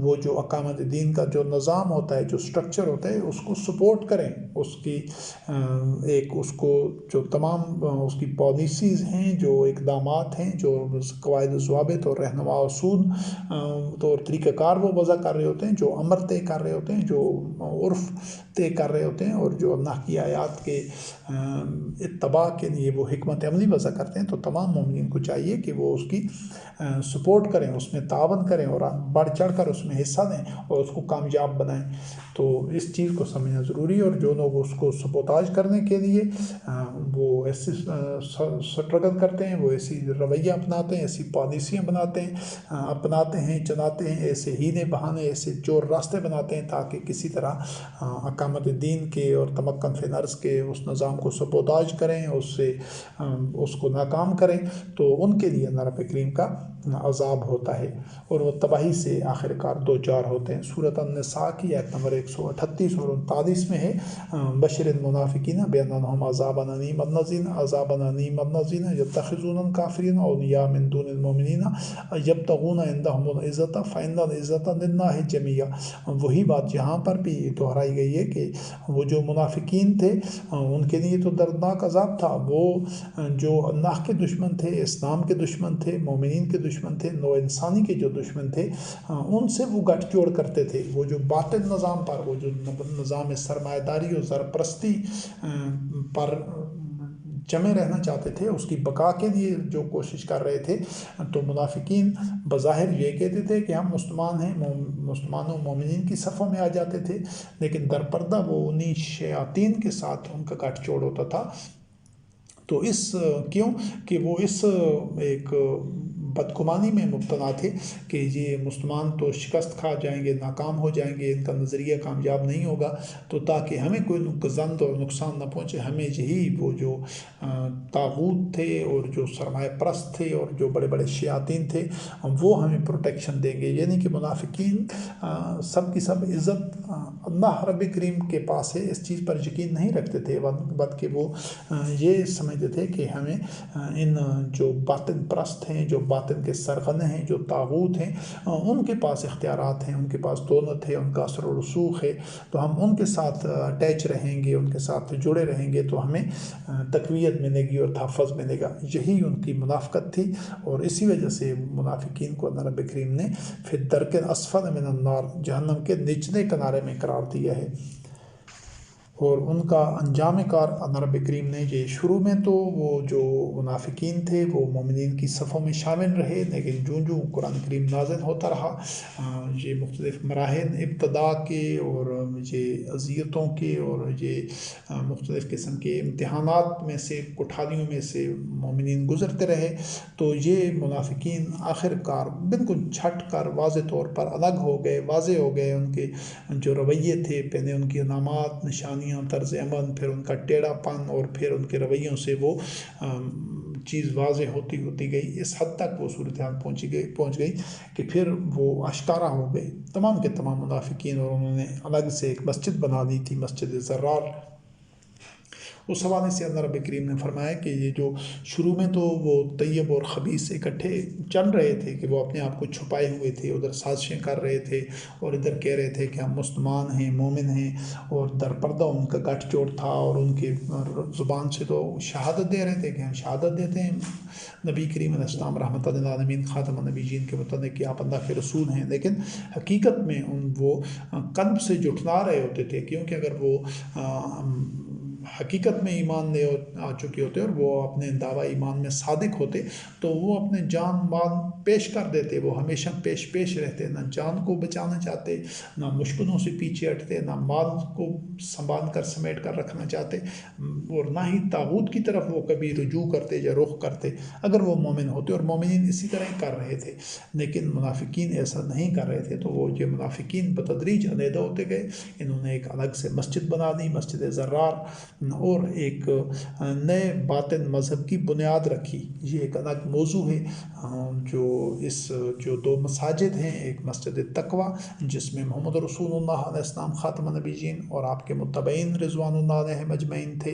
وہ جو اقامت دین کا جو نظام ہوتا ہے، جو سٹرکچر ہوتا ہے، اس کو سپورٹ کریں. اس کی اس کو جو تمام اس کی پالیسیز ہیں، جو اقدامات ہیں، جو قواعد و ضوابط اور رہنما اصول اور طریقہ کار وہ وضع کر رہے ہوتے ہیں، جو امر طے کر رہے ہوتے ہیں، جو عرف طے کر رہے ہوتے ہیں، اور جو اللہ کی آیات کے اتباع کے لیے وہ حکمت عملی وضع کرتے ہیں، تو تمام مومنین کو چاہیے کہ وہ اس کی سپورٹ کریں، اس میں تعاون کریں، اور بڑھ چڑھ کر اس میں حصہ دیں اور اس کو کامیاب بنائیں. تو اس چیز کو سمجھنا ضروری ہے. اور جو لوگ اس کو سپوتاج کرنے کے لیے وہ ایسی سٹرگل کرتے ہیں، وہ ایسی رویہ اپناتے ہیں، ایسی پالیسیاں اپناتے ہیں، چلاتے ہیں، ایسے ہیلے بہانے، ایسے چور راستے بناتے ہیں تاکہ کسی طرح اقامت دین کے اور تمکن فی الارض کے اس نظام کو سپوتاج کریں، اس کو ناکام کریں، تو ان کے لیے اللہ رب کریم کا عذاب ہوتا ہے، اور وہ تباہی سے آخر کار دو چار ہوتے ہیں. سورۃ النساء کی آیت نمبر 138 اور 39 میں ہے، بشر المنافقین بان لهم عذابا الیما الذین یتخذون الکافرین اولیاء من دون المؤمنین یبتغون عندهم العزۃ فان العزۃ للہ جمیعا. وہی بات یہاں پر بھی دہرائی گئی ہے کہ وہ جو منافقین تھے ان کے لیے تو دردناک عذاب تھا. وہ جو اللہ کے دشمن تھے، اسلام کے دشمن تھے، مومنین کے دشمن تھے، نو انسانی کے جو دشمن تھے، ان سے وہ گٹھ جوڑ کرتے تھے. وہ جو باطل نظام پر، وہ جو نظام سرمایہ داری اور زرپرستی پر جمے رہنا چاہتے تھے، اس کی بقا کے لیے جو کوشش کر رہے تھے، تو منافقین بظاہر یہ کہتے تھے کہ ہم مسلمان ہیں، مسلمانوں مومنین کی صفوں میں آ جاتے تھے، لیکن در پردہ وہ انہی شیاطین کے ساتھ ان کا گٹھ جوڑ ہوتا تھا. تو کیوں کہ وہ اس ایک بدگمانی میں مبتلا تھے کہ یہ مسلمان تو شکست کھا جائیں گے، ناکام ہو جائیں گے، ان کا نظریہ کامیاب نہیں ہوگا، تو تاکہ ہمیں کوئی زند اور نقصان نہ پہنچے، ہمیں یہی وہ جو طاغوت تھے اور جو سرمایہ پرست تھے اور جو بڑے بڑے شیاطین تھے وہ ہمیں پروٹیکشن دیں گے۔ یعنی کہ منافقین سب کی سب عزت اللہ رب کریم کے پاس ہے، اس چیز پر یقین نہیں رکھتے تھے، بلکہ وہ یہ سمجھتے تھے کہ ہمیں ان جو باطن پرست ہیں، جو باطن کے سرغنے ہیں، جو طاغوت ہیں، ان کے پاس اختیارات ہیں، ان کے پاس دولت ہے، ان کا اثر و رسوخ ہے، تو ہم ان کے ساتھ اٹیچ رہیں گے، ان کے ساتھ جڑے رہیں گے تو ہمیں تقویت ملے گی اور تحفظ ملے گا۔ یہی ان کی منافقت تھی، اور اسی وجہ سے منافقین کو اللہ رب کریم نے فی الدرک الاسفل من النار، جہنم کے نچلے کنارے میں قرار دیا ہے۔ اور ان کا انجام کار اللہ رب کریم نے یہ شروع میں تو وہ جو منافقین تھے وہ مومنین کی صفوں میں شامل رہے، لیکن جوں قرآن کریم نازل ہوتا رہا، یہ مختلف مراحل ابتدا کے اور یہ اذیتوں کے اور یہ مختلف قسم کے امتحانات میں سے، کٹھالیوں میں سے مومنین گزرتے رہے، تو یہ منافقین آخر کار بالکل چھٹ کر واضح طور پر الگ ہو گئے، واضح ہو گئے۔ ان کے جو رویے تھے، پہلے ان کی علامات، نشانیاں، طرز عمل، پھر ان کا ٹیڑھا پن، اور پھر ان کے رویوں سے وہ چیز واضح ہوتی گئی، اس حد تک وہ صورتحال پہنچ گئی کہ پھر وہ آشکارا ہو گئے تمام کے تمام منافقین، اور انہوں نے الگ سے ایک مسجد بنا دی تھی، مسجد زرار۔ اس حوالے سے اللہ رب کریم نے فرمایا کہ یہ جو شروع میں تو وہ طیب اور خبیث اکٹھے چل رہے تھے کہ وہ اپنے آپ کو چھپائے ہوئے تھے، ادھر سازشیں کر رہے تھے اور ادھر کہہ رہے تھے کہ ہم مسلمان ہیں، مومن ہیں، اور در پردہ ان کا گٹھ جوڑ تھا، اور ان کی زبان سے تو شہادت دے رہے تھے کہ ہم شہادت دیتے ہیں نبی کریم علیہ السلام رحمۃ للعالمین خاتم النبیین کے متعلق کہ آپ اللہ کے رسول ہیں، لیکن حقیقت میں وہ قلب سے جھٹلا رہے ہوتے تھے، کیونکہ اگر وہ حقیقت میں ایمان لے آ چکے ہوتے اور وہ اپنے دعویٰ ایمان میں صادق ہوتے تو وہ اپنے جان مال پیش کر دیتے، وہ ہمیشہ پیش رہتے، نہ جان کو بچانا چاہتے، نہ مشکلوں سے پیچھے ہٹتے، نہ مال کو سنبھال کر سمیٹ کر رکھنا چاہتے، اور نہ ہی طاغوت کی طرف وہ کبھی رجوع کرتے یا رخ کرتے اگر وہ مومن ہوتے، اور مومنین اسی طرح ہی کر رہے تھے، لیکن منافقین ایسا نہیں کر رہے تھے۔ تو وہ یہ منافقین بتدریج علیحدہ ہوتے گئے، انہوں نے ایک الگ سے مسجد بنا دی، مسجد زرار، اور ایک نئے باطن مذہب کی بنیاد رکھی۔ یہ ایک الگ موضوع ہے، جو دو مساجد ہیں، ایک مسجد تقوی جس میں محمد رسول اللہ علیہ السلام خاتم النبیین اور آپ کے متبعین رضوان اللہ علیہم اجمعین تھے،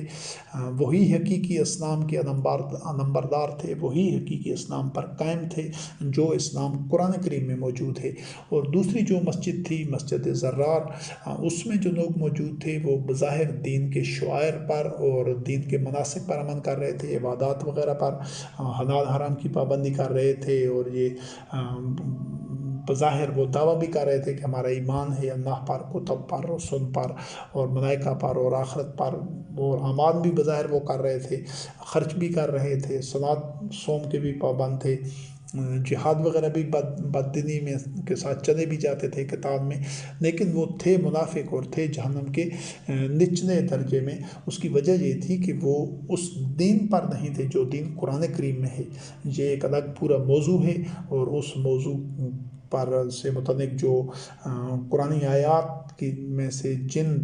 وہی حقیقی اسلام کے نمبردار تھے، وہی حقیقی اسلام پر قائم تھے جو اسلام قرآن کریم میں موجود ہے۔ اور دوسری جو مسجد تھی، مسجد زرار، اس میں جو لوگ موجود تھے وہ بظاہر دین کے شعائر پر اور دین کے مناسک پر عمل کر رہے تھے، عبادات وغیرہ پر، حلال حرام کی پابندی کر رہے تھے، اور یہ بظاہر وہ دعویٰ بھی کر رہے تھے کہ ہمارا ایمان ہے اللہ پر، کتب پر، رسول پر، اور ملائکہ پر، اور آخرت پر، اور اعمال بھی بظاہر وہ کر رہے تھے، خرچ بھی کر رہے تھے، صلاۃ صوم کے بھی پابند تھے، جہاد وغیرہ بھی بددینی میں کے ساتھ چلے بھی جاتے تھے قتال میں، لیکن وہ تھے منافق اور تھے جہنم کے نچلے درجے میں۔ اس کی وجہ یہ تھی کہ وہ اس دین پر نہیں تھے جو دین قرآن کریم میں ہے۔ یہ ایک الگ پورا موضوع ہے، اور اس موضوع پر سے متعلق جو قرآنی آیات کی میں سے جن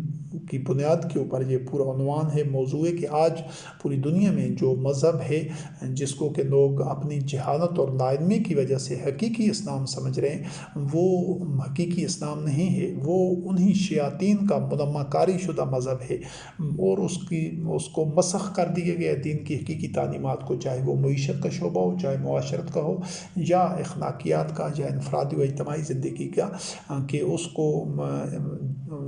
کی بنیاد کے اوپر یہ پورا عنوان ہے، موضوع ہے کہ آج پوری دنیا میں جو مذہب ہے جس کو کہ لوگ اپنی جہالت اور لا علمی کی وجہ سے حقیقی اسلام سمجھ رہے ہیں، وہ حقیقی اسلام نہیں ہے، وہ انہی شیاطین کا منمہ کاری شدہ مذہب ہے، اور اس کو مسخ کر دیا گیا دین کی حقیقی تعلیمات کو، چاہے وہ معیشت کا شعبہ ہو، چاہے معاشرت کا ہو، یا اخلاقیات کا، یا انفرادی و اجتماعی زندگی کا، کہ اس کو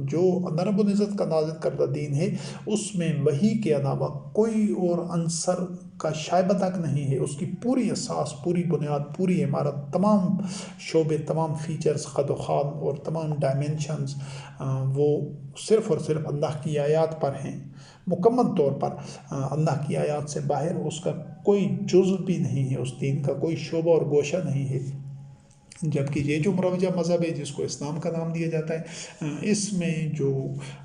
جو اللہ رب العزت کا نازل کردہ دین ہے اس میں وحی کے علاوہ کوئی اور عنصر کا شائبہ تک نہیں ہے، اس کی پوری اساس، پوری بنیاد، پوری عمارت، تمام شعبے، تمام فیچرز، خد و خال اور تمام ڈائمنشنز وہ صرف اور صرف اللہ کی آیات پر ہیں، مکمل طور پر اللہ کی آیات سے باہر اس کا کوئی جزء بھی نہیں ہے، اس دین کا کوئی شعبہ اور گوشہ نہیں ہے۔ جبکہ یہ جو مروجہ مذہب ہے جس کو اسلام کا نام دیا جاتا ہے، اس میں جو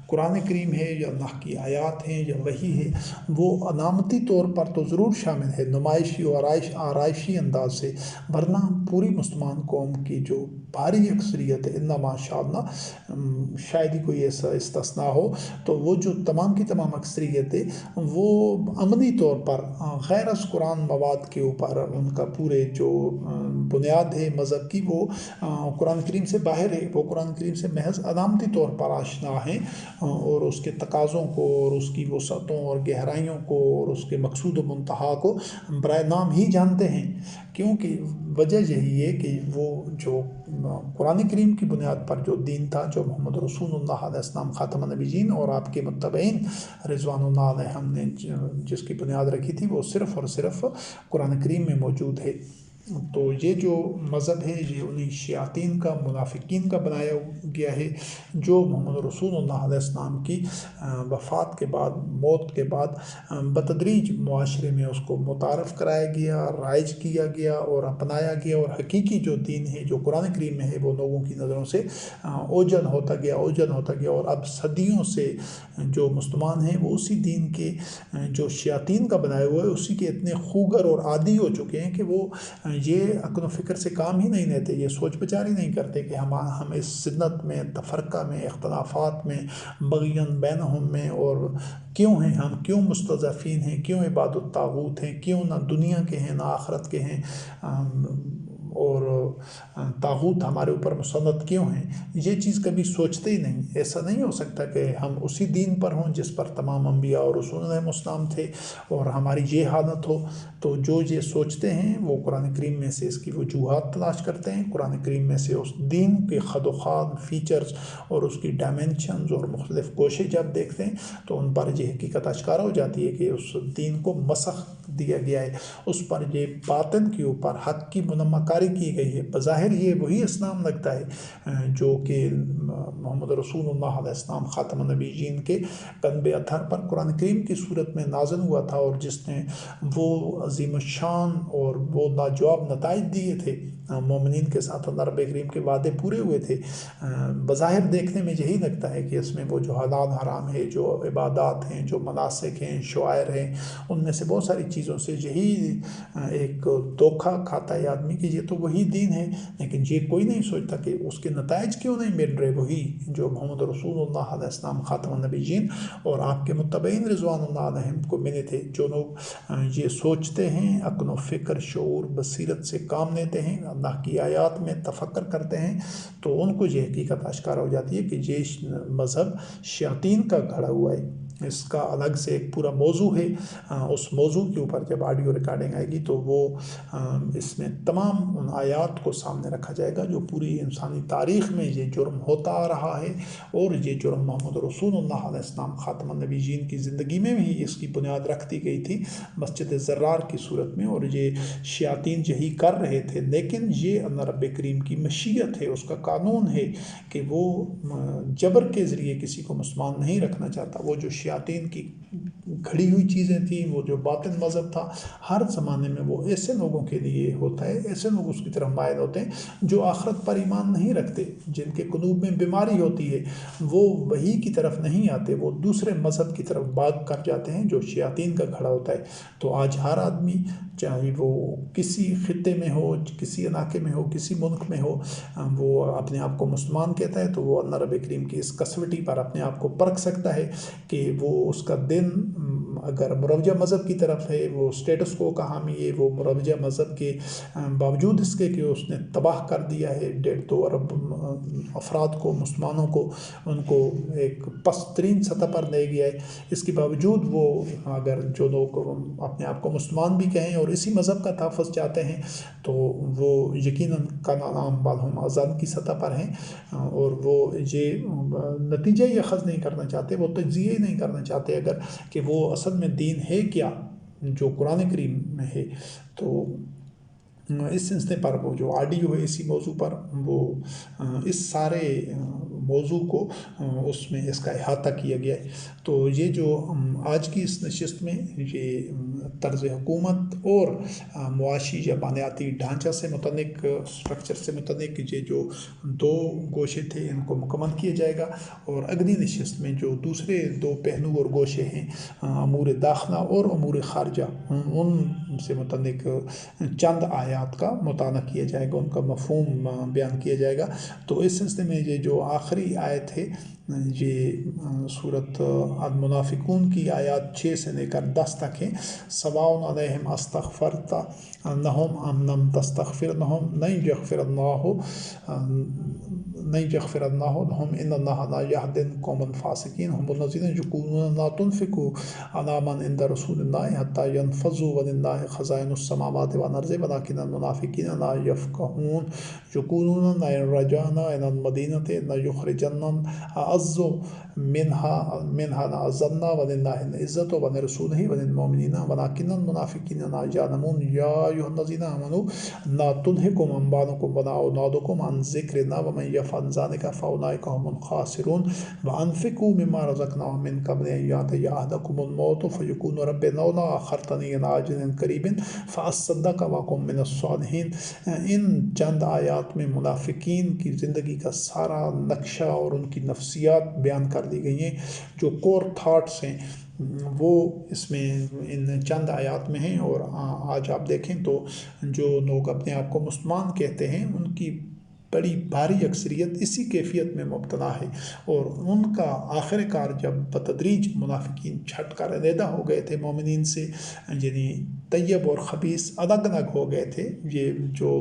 قرآن کریم ہے یا اللہ کی آیات ہیں یا وحی ہے، وہ علامتی طور پر تو ضرور شامل ہے، نمائشی اور آرائشی انداز سے، ورنہ پوری مسلمان قوم کی جو بھاری اکثریت ہے، الا ماشاء اللہ، شاید ہی کوئی ایسا استثناء ہو، تو وہ جو تمام کی تمام اکثریت ہے وہ عملی طور پر غیر از قرآن مواد کے اوپر ان کا پورے جو بنیاد ہے مذہب کی، وہ قرآن کریم سے باہر ہے، وہ قرآن کریم سے محض علامتی طور پر آشنا ہیں، اور اس کے تقاضوں کو اور اس کی وسعتوں اور گہرائیوں کو اور اس کے مقصود و منتہا کو برائے نام ہی جانتے ہیں، کیونکہ وجہ یہی ہے کہ وہ جو قرآن کریم کی بنیاد پر جو دین تھا، جو محمد رسول اللہ علیہ السلام خاتم النبیین اور آپ کے متبعین رضوان اللہ علیہ ہم نے جس کی بنیاد رکھی تھی، وہ صرف اور صرف قرآن کریم میں موجود ہے۔ تو یہ جو مذہب ہے یہ انہیں شیاطین کا، منافقین کا بنایا گیا ہے، جو محمد رسول اللہ علیہ السلام کی وفات کے بعد، موت کے بعد بتدریج معاشرے میں اس کو متعارف کرایا گیا، رائج کیا گیا اور اپنایا گیا، اور حقیقی جو دین ہے جو قرآن کریم میں ہے وہ لوگوں کی نظروں سے اوجھل ہوتا گیا، اور اب صدیوں سے جو مسلمان ہیں وہ اسی دین کے جو شیاطین کا بنایا ہوا ہے اسی کے اتنے خوگر اور عادی ہو چکے ہیں کہ وہ یہ عقل و فکر سے کام ہی نہیں لیتے، یہ سوچ بچار ہی نہیں کرتے کہ ہم اس سنت میں، تفرقہ میں، اختلافات میں، بغین بینہم میں، اور کیوں ہیں ہم، کیوں مستضعفین ہیں، کیوں عباد الطاغوت ہیں، کیوں نہ دنیا کے ہیں نہ آخرت کے ہیں، اور طاغوت ہمارے اوپر مسلط کیوں ہیں، یہ چیز کبھی سوچتے ہی نہیں۔ ایسا نہیں ہو سکتا کہ ہم اسی دین پر ہوں جس پر تمام انبیاء اور رسول علیہ السلام تھے اور ہماری یہ حالت ہو۔ تو جو یہ سوچتے ہیں وہ قرآن کریم میں سے اس کی وجوہات تلاش کرتے ہیں، قرآن کریم میں سے اس دین کے خد و خال، فیچرز اور اس کی ڈائمنشنز اور مختلف کوشش جب دیکھتے ہیں تو ان پر یہ حقیقت اشکارا ہو جاتی ہے کہ اس دین کو مسخ دیا گیا ہے، اس پر یہ باطن کے اوپر حق کی منمہ کاری کی گئی ہے۔ بظاہر یہ وہی اسلام لگتا ہے جو کہ محمد رسول اللہ علیہ السلام خاتم النبیین کے قلب اطہر پر قرآن کریم کی صورت میں نازل ہوا تھا، اور جس نے وہ عظیم الشان اور وہ لاجواب نتائج دیے تھے، مومنین کے ساتھ اللہ رب کریم کے وعدے پورے ہوئے تھے۔ بظاہر دیکھنے میں یہی لگتا ہے کہ اس میں وہ جو حلال حرام ہے، جو عبادات ہیں، جو مناسک ہیں، شعائر ہیں، ان میں سے بہت ساری چیزوں سے یہی ایک دھوکہ کھاتا ہے آدمی کہ یہ تو وہی دین ہے، لیکن یہ کوئی نہیں سوچتا کہ اس کے نتائج کیوں نہیں مل رہے وہی جو محمد رسول اللہ علیہ السلام خاتم النبیین اور آپ کے متبعین رضوان اللہ علیہم کو ملے تھے۔ جو لوگ یہ سوچتے ہیں، عقل و فکر، شعور، بصیرت سے کام لیتے ہیں، اللہ کی آیات میں تفکر کرتے ہیں، تو ان کو یہ حقیقت اشکارا ہو جاتی ہے کہ یہ مذہب شیاطین کا گھڑا ہوا ہے۔ اس کا الگ سے ایک پورا موضوع ہے، اس موضوع کے اوپر جب آڈیو ریکارڈنگ آئے گی تو وہ اس میں تمام ان آیات کو سامنے رکھا جائے گا جو پوری انسانی تاریخ میں یہ جرم ہوتا آ رہا ہے، اور یہ جرم محمد رسول اللہ علیہ السلام خاتم النبیین کی زندگی میں بھی اس کی بنیاد رکھ دی گئی تھی مسجد زرار کی صورت میں، اور یہ شیاطین یہی کر رہے تھے، لیکن یہ اللہ رب کریم کی مشیت ہے، اس کا قانون ہے کہ وہ جبر کے ذریعے کسی کو مسلمان نہیں رکھنا چاہتا۔ وہ جو شیاطین کی گھڑی ہوئی چیزیں تھیں، وہ جو باطن مذہب تھا، ہر زمانے میں وہ ایسے لوگوں کے لیے ہوتا ہے، ایسے لوگ اس کی طرف مائل ہوتے ہیں جو آخرت پر ایمان نہیں رکھتے، جن کے قلوب میں بیماری ہوتی ہے، وہ وہی کی طرف نہیں آتے، وہ دوسرے مذہب کی طرف بھاگ کر جاتے ہیں جو شیاطین کا کھڑا ہوتا ہے۔ تو آج ہر آدمی چاہے وہ کسی خطے میں ہو، کسی علاقے میں ہو، کسی ملک میں ہو، وہ اپنے آپ کو مسلمان کہتا ہے تو وہ اللہ رب کریم کی اس کسوٹی پر اپنے آپ کو پرکھ سکتا ہے کہ وہ اس کا دن اگر مروجہ مذہب کی طرف ہے، وہ سٹیٹس کو کا حامی ہے، وہ مروجہ مذہب کے باوجود اس کے کہ اس نے تباہ کر دیا ہے 1.5-2 ارب افراد کو، مسلمانوں کو، ان کو ایک پست ترین سطح پر لے گیا ہے، اس کے باوجود وہ اگر جو لوگ اپنے آپ کو مسلمان بھی کہیں اور اسی مذہب کا تحفظ چاہتے ہیں تو وہ یقیناً کلام بالہم آزاد کی سطح پر ہیں، اور وہ یہ نتیجہ ہی اخذ نہیں کرنا چاہتے، وہ تجزیہ ہی نہیں کرنا چاہتے اگر کہ وہ اصل میں دین ہے کیا جو قرآن کریم میں ہے۔ تو اس سلسلے پر وہ جو آڈیو ہے اسی موضوع پر وہ اس سارے موضوع کو اس میں اس کا احاطہ کیا گیا ہے۔ تو یہ جو آج کی اس نشست میں یہ طرز حکومت اور معاشی یا بنیادی ڈھانچہ سے متعلق، اسٹرکچر سے متعلق یہ جو 2 گوشے تھے ان کو مکمل کیا جائے گا، اور اگلی نشست میں جو دوسرے 2 پہلو اور گوشے ہیں امور داخلہ اور امور خارجہ، ان سے متعلق چند آیات کا مطالعہ کیا جائے گا، ان کا مفہوم بیان کیا جائے گا۔ تو اس سلسلے میں یہ جو آخری آیت ہے یہ سورۃ المنافقون کی آیات 6 سے لے کر 10 تک ہے۔ سواء علیہم استغفرت لہم ام لم تستغفر لہم لن یغفر اللہ لہم ان اللہ لا یہدی القوم الفاسقین هم الذین یقولون لا تنفقوا علی من عند رسول اللہ حتی ینفضوا وللہ خزائن السماوات والارض ولکن المنافقین لا یفقہون یقولون لئن رجعنا الی المدینۃ لیخرجن الاعز منها لأعزنا وللہ العزۃ ولرسولہ وللمؤمنین ولکن المنافقین لا یعلمون یا ایھا الذین آمنوا لا تلہکم اموالکم ولا اولادکم عن ذکر اللہ ومن یفعل ذلک فاولئک هم الخاسرون وانفقوا مما رزقناکم من قبل ان یأتی احدکم الموت فیقول رب لولا اخرتنی الی اجل قریب فاصدق واکن من الصالحین۔ ان چند آیات میں منافقین کی زندگی کا سارا نقشہ اور ان کی نفسیات بیان کر دی گئی ہیں، جو کور تھاٹس ہیں وہ اس میں ان چند آیات میں ہیں۔ اور آج آپ دیکھیں تو جو لوگ اپنے آپ کو مسلمان کہتے ہیں ان کی بڑی بھاری اکثریت اسی کیفیت میں مبتلا ہے، اور ان کا آخر کار جب بتدریج منافقین چھٹ کر علیحدہ ہو گئے تھے مومنین سے، یعنی طیب اور خبیث الگ الگ ہو گئے تھے۔ یہ جو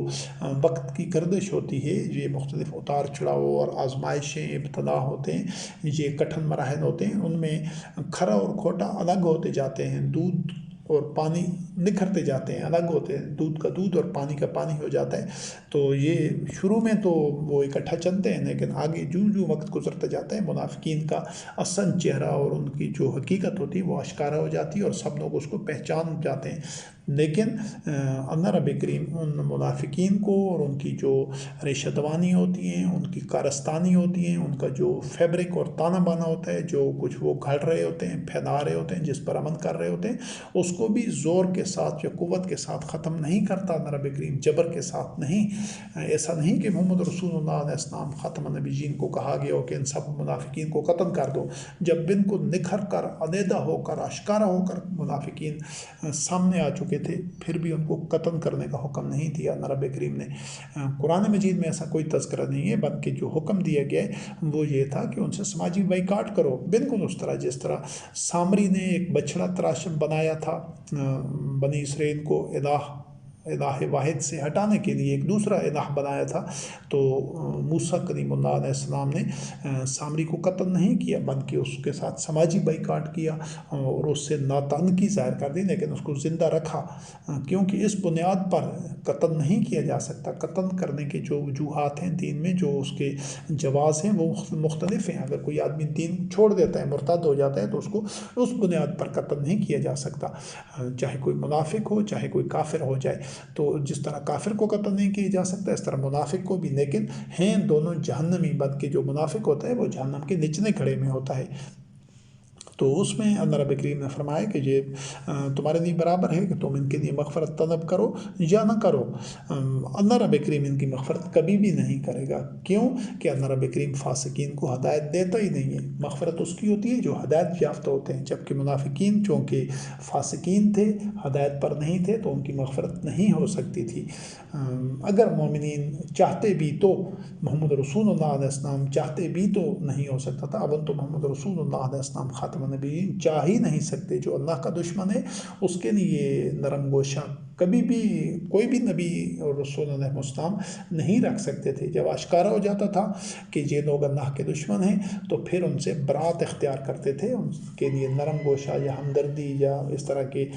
وقت کی گردش ہوتی ہے، یہ مختلف اتار چڑھاؤ اور آزمائشیں، ابتلا ہوتے ہیں، یہ کٹھن مراحل ہوتے ہیں، ان میں کھرا اور کھوٹا الگ ہوتے جاتے ہیں، دودھ اور پانی نکھرتے جاتے ہیں، الگ ہوتے ہیں، دودھ کا دودھ اور پانی کا پانی ہو جاتا ہے۔ تو یہ شروع میں تو وہ اکٹھا چلتے ہیں، لیکن آگے جو وقت گزرتا جاتا ہے منافقین کا اصل چہرہ اور ان کی جو حقیقت ہوتی ہے وہ اشکارا ہو جاتی ہے اور سب لوگ اس کو پہچان جاتے ہیں۔ لیکن اللہ رب کریم ان منافقین کو اور ان کی جو ریشہ دوانی ہوتی ہیں، ان کی کارستانی ہوتی ہیں، ان کا جو فیبرک اور تانا بانا ہوتا ہے، جو کچھ وہ گھڑ رہے ہوتے ہیں، پھیلا رہے ہوتے ہیں، جس پر عمل کر رہے ہوتے ہیں، اس کو بھی زور کے ساتھ یا قوت کے ساتھ ختم نہیں کرتا اللہ رب کریم، جبر کے ساتھ نہیں۔ ایسا نہیں کہ محمد رسول اللہ علیہ السلام خاتم النبیین کو کہا گیا ہو کہ ان سب منافقین کو قتل کر دو۔ جب بالکل نکھر کر، علیحدہ ہو کر، اشکارا ہو کر منافقین سامنے آ چکے تھے، پھر بھی ان کو قتل کرنے کا حکم نہیں دیا اللہ رب کریم نے۔ قرآن مجید میں ایسا کوئی تذکرہ نہیں ہے، بلکہ جو حکم دیا گیا ہے وہ یہ تھا کہ ان سے سماجی بائیکاٹ کرو، بالکل اس طرح جس طرح سامری نے ایک بچڑا تراشم بنایا تھا بنی اسرائیل کو الہ واحد سے ہٹانے کے لیے، ایک دوسرا الہ بنایا تھا، تو موسیٰ کلیم اللہ علیہ السلام نے سامری کو قتل نہیں کیا، بلکہ اس کے ساتھ سماجی بائیکاٹ کیا اور اس سے ناتعلقی ظاہر کر دی، لیکن اس کو زندہ رکھا، کیونکہ اس بنیاد پر قتل نہیں کیا جا سکتا۔ قتل کرنے کے جو وجوہات ہیں دین میں، جو اس کے جواز ہیں، وہ مختلف ہیں۔ اگر کوئی آدمی دین چھوڑ دیتا ہے، مرتد ہو جاتا ہے، تو اس کو اس بنیاد پر قتل نہیں کیا جا سکتا، چاہے کوئی منافق ہو، چاہے کوئی کافر ہو جائے۔ تو جس طرح کافر کو قتل نہیں کیا جا سکتا، اس طرح منافق کو بھی، لیکن ہیں دونوں جہنمی، بلکہ جو منافق ہوتا ہے وہ جہنم کے نچلے کھڑے میں ہوتا ہے۔ تو اس میں اللہ رب کریم نے فرمایا کہ یہ تمہارے لیے برابر ہے کہ تم ان کے لیے مغفرت طلب کرو یا نہ کرو۔ اللہ رب کریم ان کی مغفرت کبھی بھی نہیں کرے گا۔ کیوں؟ کہ اللہ رب کریم فاسقین کو ہدایت دیتا ہی نہیں ہے۔ مغفرت اس کی ہوتی ہے جو ہدایت یافتہ ہوتے ہیں، جبکہ منافقین چونکہ فاسقین تھے، ہدایت پر نہیں تھے، تو ان کی مغفرت نہیں ہو سکتی تھی۔ اگر مومنین چاہتے بھی تو، محمد رسول اللہ علیہ السلام چاہتے بھی تو نہیں ہو سکتا تھا۔ اب تو محمد رسول اللہ علیہ السلام خاتم النبیین چاہ ہی نہیں سکتے۔ جو اللہ کا دشمن ہے اس کے لیے نرم گوشہ کبھی بھی کوئی بھی نبی اور رسول علیہ السلام نہیں رکھ سکتے تھے۔ جب آشکارا ہو جاتا تھا کہ یہ لوگ اللہ کے دشمن ہیں، تو پھر ان سے برات اختیار کرتے تھے، ان کے لیے نرم گوشہ یا ہمدردی یا اس طرح کے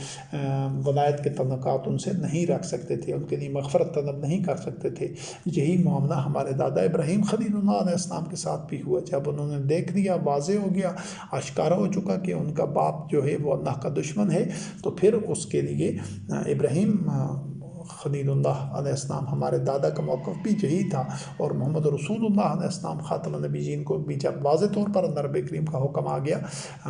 ولایت کے تعلقات ان سے نہیں رکھ سکتے تھے، ان کے لیے مغفرت طلب نہیں کر سکتے تھے۔ یہی معاملہ ہمارے دادا ابراہیم خلیل اللہ علیہ السلام کے ساتھ بھی ہوا۔ جب انہوں نے دیکھ لیا، واضح ہو گیا، آشکارا ہو چکا کہ ان کا باپ جو ہے وہ اللہ کا دشمن ہے، تو پھر اس کے لیے ابراہیم خلیل اللہ علیہ السلام ہمارے دادا کا موقف بھی یہی تھا، اور محمد رسول اللہ علیہ السلام خاتم النبیین کو بھی جب واضح طور پر اللہ رب کریم کا حکم آ گیا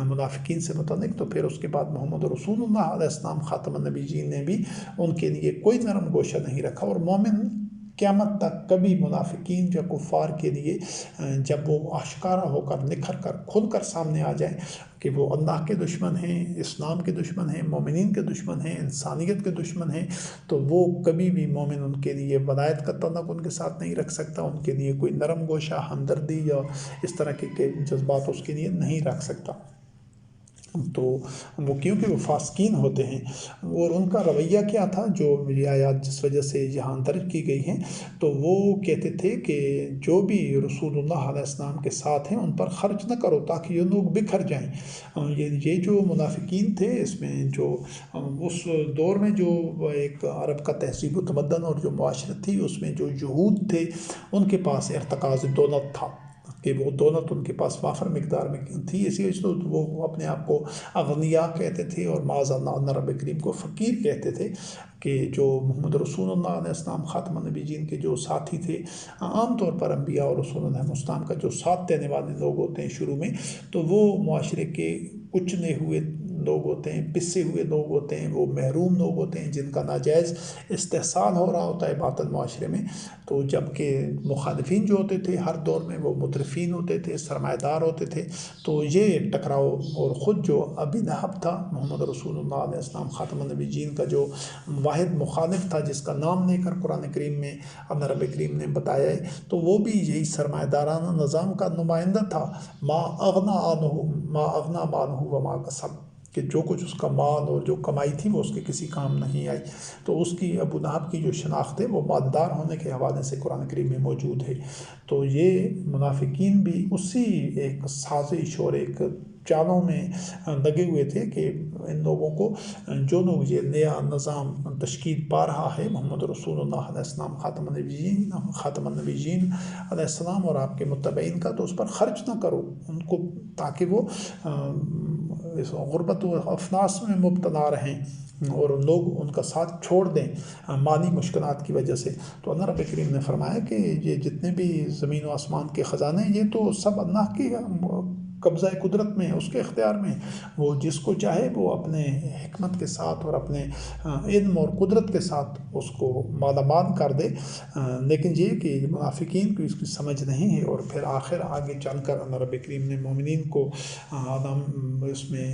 منافقین سے متعلق، تو پھر اس کے بعد محمد رسول اللہ علیہ السلام خاتم النبیین نے بھی ان کے لیے کوئی نرم گوشہ نہیں رکھا۔ اور مومن قیامت تک کبھی منافقین یا کفار کے لیے جب وہ آشکارا ہو کر نکھر کر کھل کر سامنے آ جائیں کہ وہ اللہ کے دشمن ہیں، اسلام کے دشمن ہیں، مومنین کے دشمن ہیں، انسانیت کے دشمن ہیں، تو وہ کبھی بھی مومن ان کے لیے ولایت کا تعلق ان کے ساتھ نہیں رکھ سکتا، ان کے لیے کوئی نرم گوشہ، ہمدردی یا اس طرح کے جذبات اس کے لیے نہیں رکھ سکتا۔ تو وہ کیونکہ وہ فاسقین ہوتے ہیں، اور ان کا رویہ کیا تھا، جو یہ آیات جس وجہ سے یہاں درج کی گئی ہیں، تو وہ کہتے تھے کہ جو بھی رسول اللہ علیہ السلام کے ساتھ ہیں ان پر خرچ نہ کرو تاکہ یہ لوگ بکھر جائیں۔ یہ جو منافقین تھے، اس میں جو اس دور میں جو ایک عرب کا تہذیب و تمدن اور جو معاشرت تھی، اس میں جو یہود تھے ان کے پاس ارتکاز دولت تھا، کہ وہ دولت ان کے پاس وافر مقدار میں تھی، اسی وجہ سے وہ اپنے آپ کو اغنیاء کہتے تھے، اور معاذ اللہ رب کریم کو فقیر کہتے تھے۔ کہ جو محمد رسول اللہ علیہ السلام خاتم النبیین کے جو ساتھی تھے، عام طور پر انبیاء اور رسول علیہ السلام کا جو ساتھ دینے والے لوگ ہوتے ہیں شروع میں، تو وہ معاشرے کے کچلے ہوئے لوگ ہوتے ہیں، پسے ہوئے لوگ ہوتے ہیں، وہ محروم لوگ ہوتے ہیں جن کا ناجائز استحصال ہو رہا ہوتا ہے باطل معاشرے میں۔ تو جب کہ مخالفین جو ہوتے تھے ہر دور میں وہ مترفین ہوتے تھے، سرمایہ دار ہوتے تھے، تو یہ ٹکراؤ، اور خود جو ابی لہب تھا محمد رسول اللہ علیہ السلام خاتم النبیین کا جو واحد مخالف تھا، جس کا نام لے کر قرآن کریم میں اللہ رب کریم نے بتایا ہے، تو وہ بھی یہی سرمایہ دارانہ نظام کا نمائندہ تھا۔ ما اغنا مالہ وما کسب، کہ جو کچھ اس کا مال اور جو کمائی تھی وہ اس کے کسی کام نہیں آئی۔ تو اس کی ابو لہب کی جو شناخت ہے وہ مالدار ہونے کے حوالے سے قرآن کریم میں موجود ہے۔ تو یہ منافقین بھی اسی ایک سازش اور ایک چالوں میں لگے ہوئے تھے کہ ان لوگوں کو، جو لوگ یہ نیا نظام تشکیل پا رہا ہے محمد رسول اللہ علیہ السلام خاتم النبیین علیہ السلام اور آپ کے متبعین کا، تو اس پر خرچ نہ کرو ان کو، تاکہ وہ اس غربت و افلاس میں مبتلا رہیں اور لوگ ان کا ساتھ چھوڑ دیں مالی مشکلات کی وجہ سے۔ تو اللہ رب کریم نے فرمایا کہ یہ جتنے بھی زمین و آسمان کے خزانے، یہ تو سب اللہ کی قبضہ قدرت میں، اس کے اختیار میں، وہ جس کو چاہے وہ اپنے حکمت کے ساتھ اور اپنے علم اور قدرت کے ساتھ اس کو مالا مال کر دے۔ لیکن یہ کہ منافقین کو اس کی سمجھ نہیں ہے، اور پھر آخر آگے چل کر اللہ رب کریم نے مومنین کو اس میں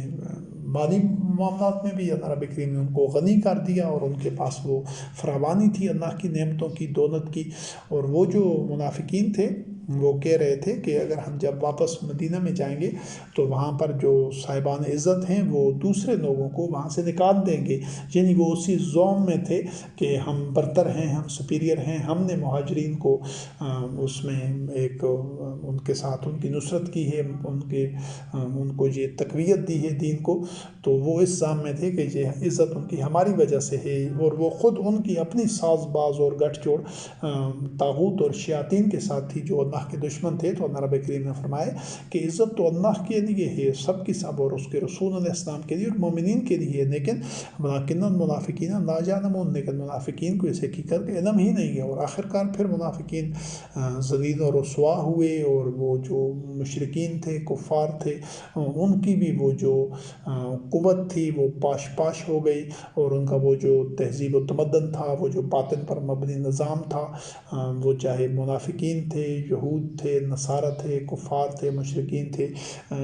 مالی معاملات میں بھی اللہ رب کریم نے ان کو غنی کر دیا، اور ان کے پاس وہ فراوانی تھی اللہ کی نعمتوں کی، دولت کی۔ اور وہ جو منافقین تھے وہ کہہ رہے تھے کہ اگر ہم جب واپس مدینہ میں جائیں گے تو وہاں پر جو صاحبان عزت ہیں وہ دوسرے لوگوں کو وہاں سے نکال دیں گے، یعنی وہ اسی زوم میں تھے کہ ہم برتر ہیں، ہم سپیریئر ہیں، ہم نے مہاجرین کو اس میں ایک ان کے ساتھ ان کی نصرت کی ہے، ان کو یہ تقویت دی ہے دین کو، تو وہ اس زام میں تھے کہ یہ عزت ان کی ہماری وجہ سے ہے، اور وہ خود ان کی اپنی ساز باز اور گٹھ جوڑ طاغوت اور شیاطین کے ساتھ تھی جو اللہ کے دشمن تھے۔ تو اللہ رب کریم نے فرمایا کہ عزت تو اللہ کے لیے ہے سب کی سب، اور اس کے رسول علیہ السلام کے لیے اور مومنین کے لیے، لیکن ولکن المنافقین لا یعلمون، لیکن منافقین کو اس حقیقت کا علم ہی نہیں ہے۔ اور آخرکار پھر منافقین ذلیل و رسوا ہوئے، اور وہ جو مشرکین تھے، کفار تھے، ان کی بھی وہ جو قوت تھی وہ پاش ہو گئی، اور ان کا وہ جو تہذیب و تمدن تھا، وہ جو باطن پر مبنی نظام تھا، وہ چاہے منافقین تھے، یہود تھے، نصارہ تھے، کفار تھے، مشرکین تھے،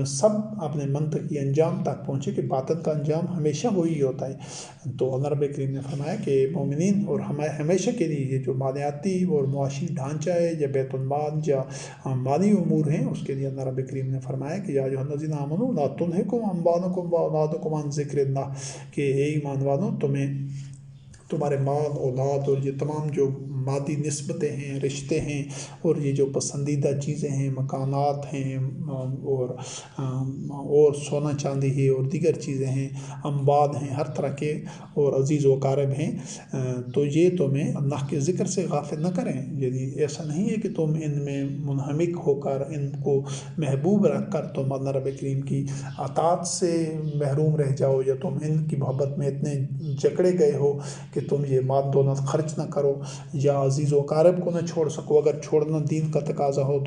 سب اپنے منطقی انجام تک پہنچے کہ باطن کا انجام ہمیشہ وہی ہوتا ہے۔ تو اللہ رب کریم نے فرمایا کہ مومنین اور ہمیشہ کے لیے یہ جو مالیاتی اور معاشی ڈھانچہ ہے، یا بیت المال یا مالی امور ہیں، اس کے لیے اللہ رب کریم نے فرمایا کہ یا ایھا الذین آمنوا لا تلھکم اموالکم واولادکم عن ذکر اللہ، کہ اے ایمان والوں تمہارے مال، اولاد اور یہ تمام جو مادی نسبتیں ہیں، رشتے ہیں، اور یہ جو پسندیدہ چیزیں ہیں، مکانات ہیں، اور سونا چاندی ہے، اور دیگر چیزیں ہیں، اموال ہیں ہر طرح کے، اور عزیز و اقارب ہیں، تو یہ تمہیں اللہ کے ذکر سے غافل نہ کریں۔ یعنی ایسا نہیں ہے کہ تم ان میں منہمک ہو کر، ان کو محبوب رکھ کر تم اللہ رب کریم کی اطاعت سے محروم رہ جاؤ، یا تم ان کی محبت میں اتنے جکڑے گئے ہو کہ تم یہ مال دولت خرچ نہ کرو یا عزیز و اقارب کو نہ چھوڑ سکو، اگر چھوڑنا دین کا تقاضا ہو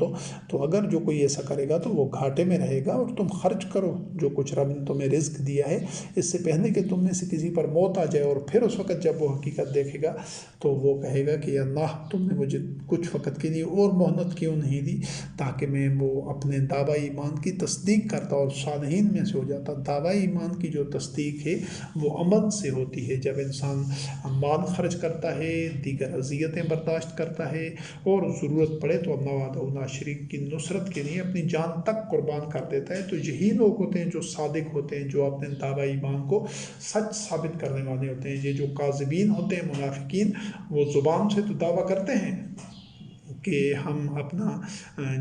تو اگر جو کوئی ایسا کرے گا تو وہ گھاٹے میں رہے گا، اور تم خرچ کرو جو کچھ رب نے تمہیں رزق دیا ہے، اس سے پہلے کہ تم میں سے کسی پر موت آ جائے۔ اور پھر اس وقت جب وہ حقیقت دیکھے گا تو وہ کہے گا کہ اللہ تم نے مجھے کچھ وقت کے لیے اور مہلت کیوں نہیں دی تاکہ میں وہ اپنے دعوی ایمان کی تصدیق کرتا اور صالحین میں سے ہو جاتا۔ دعوی ایمان کی جو تصدیق ہے وہ عمل سے ہوتی ہے، جب انسان مال خرچ کرتا ہے، دیگر اذیتیں برداشت کرتا ہے، اور ضرورت پڑے تو اللہ وحدہ لا شریک کی نصرت کے لیے اپنی جان تک قربان کر دیتا ہے۔ تو یہی لوگ ہوتے ہیں جو صادق ہوتے ہیں، جو اپنے دعوی ایمان کو سچ ثابت کرنے والے ہوتے ہیں۔ یہ جو کاذبین ہوتے ہیں، منافقین، وہ زبان سے تو دعویٰ کرتے ہیں کہ ہم اپنا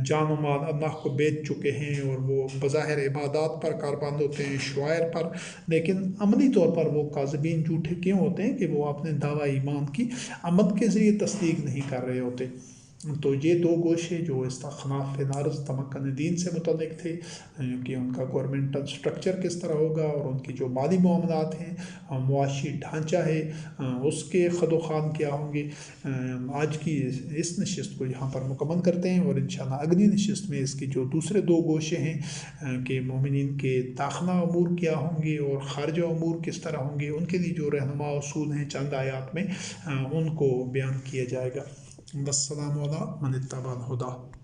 جان و مال اللہ کو بیچ چکے ہیں، اور وہ بظاہر عبادات پر کاربند ہوتے ہیں، شعائر پر، لیکن عملی طور پر وہ کاذبین جھوٹے کیوں ہوتے ہیں کہ وہ اپنے دعوی ایمان کی عمل کے ذریعے تصدیق نہیں کر رہے ہوتے۔ تو یہ دو گوشے جو استخلاف فی الارض تمکن دین سے متعلق تھے، کہ ان کا گورنمنٹل سٹرکچر کس طرح ہوگا، اور ان کی جو مالی معاملات ہیں، معاشی ڈھانچہ ہے، اس کے خد و خان کیا ہوں گے۔ آج کی اس نشست کو یہاں پر مکمل کرتے ہیں، اور انشاءاللہ اگلی نشست میں اس کی جو دوسرے دو گوشے ہیں کہ مومنین کے داخلہ امور کیا ہوں گے اور خارجہ امور کس طرح ہوں گے، ان کے لیے جو رہنما اصول ہیں چند آیات میں ان کو بیان کیا جائے گا۔ والسلام علی من اتبع الہدی۔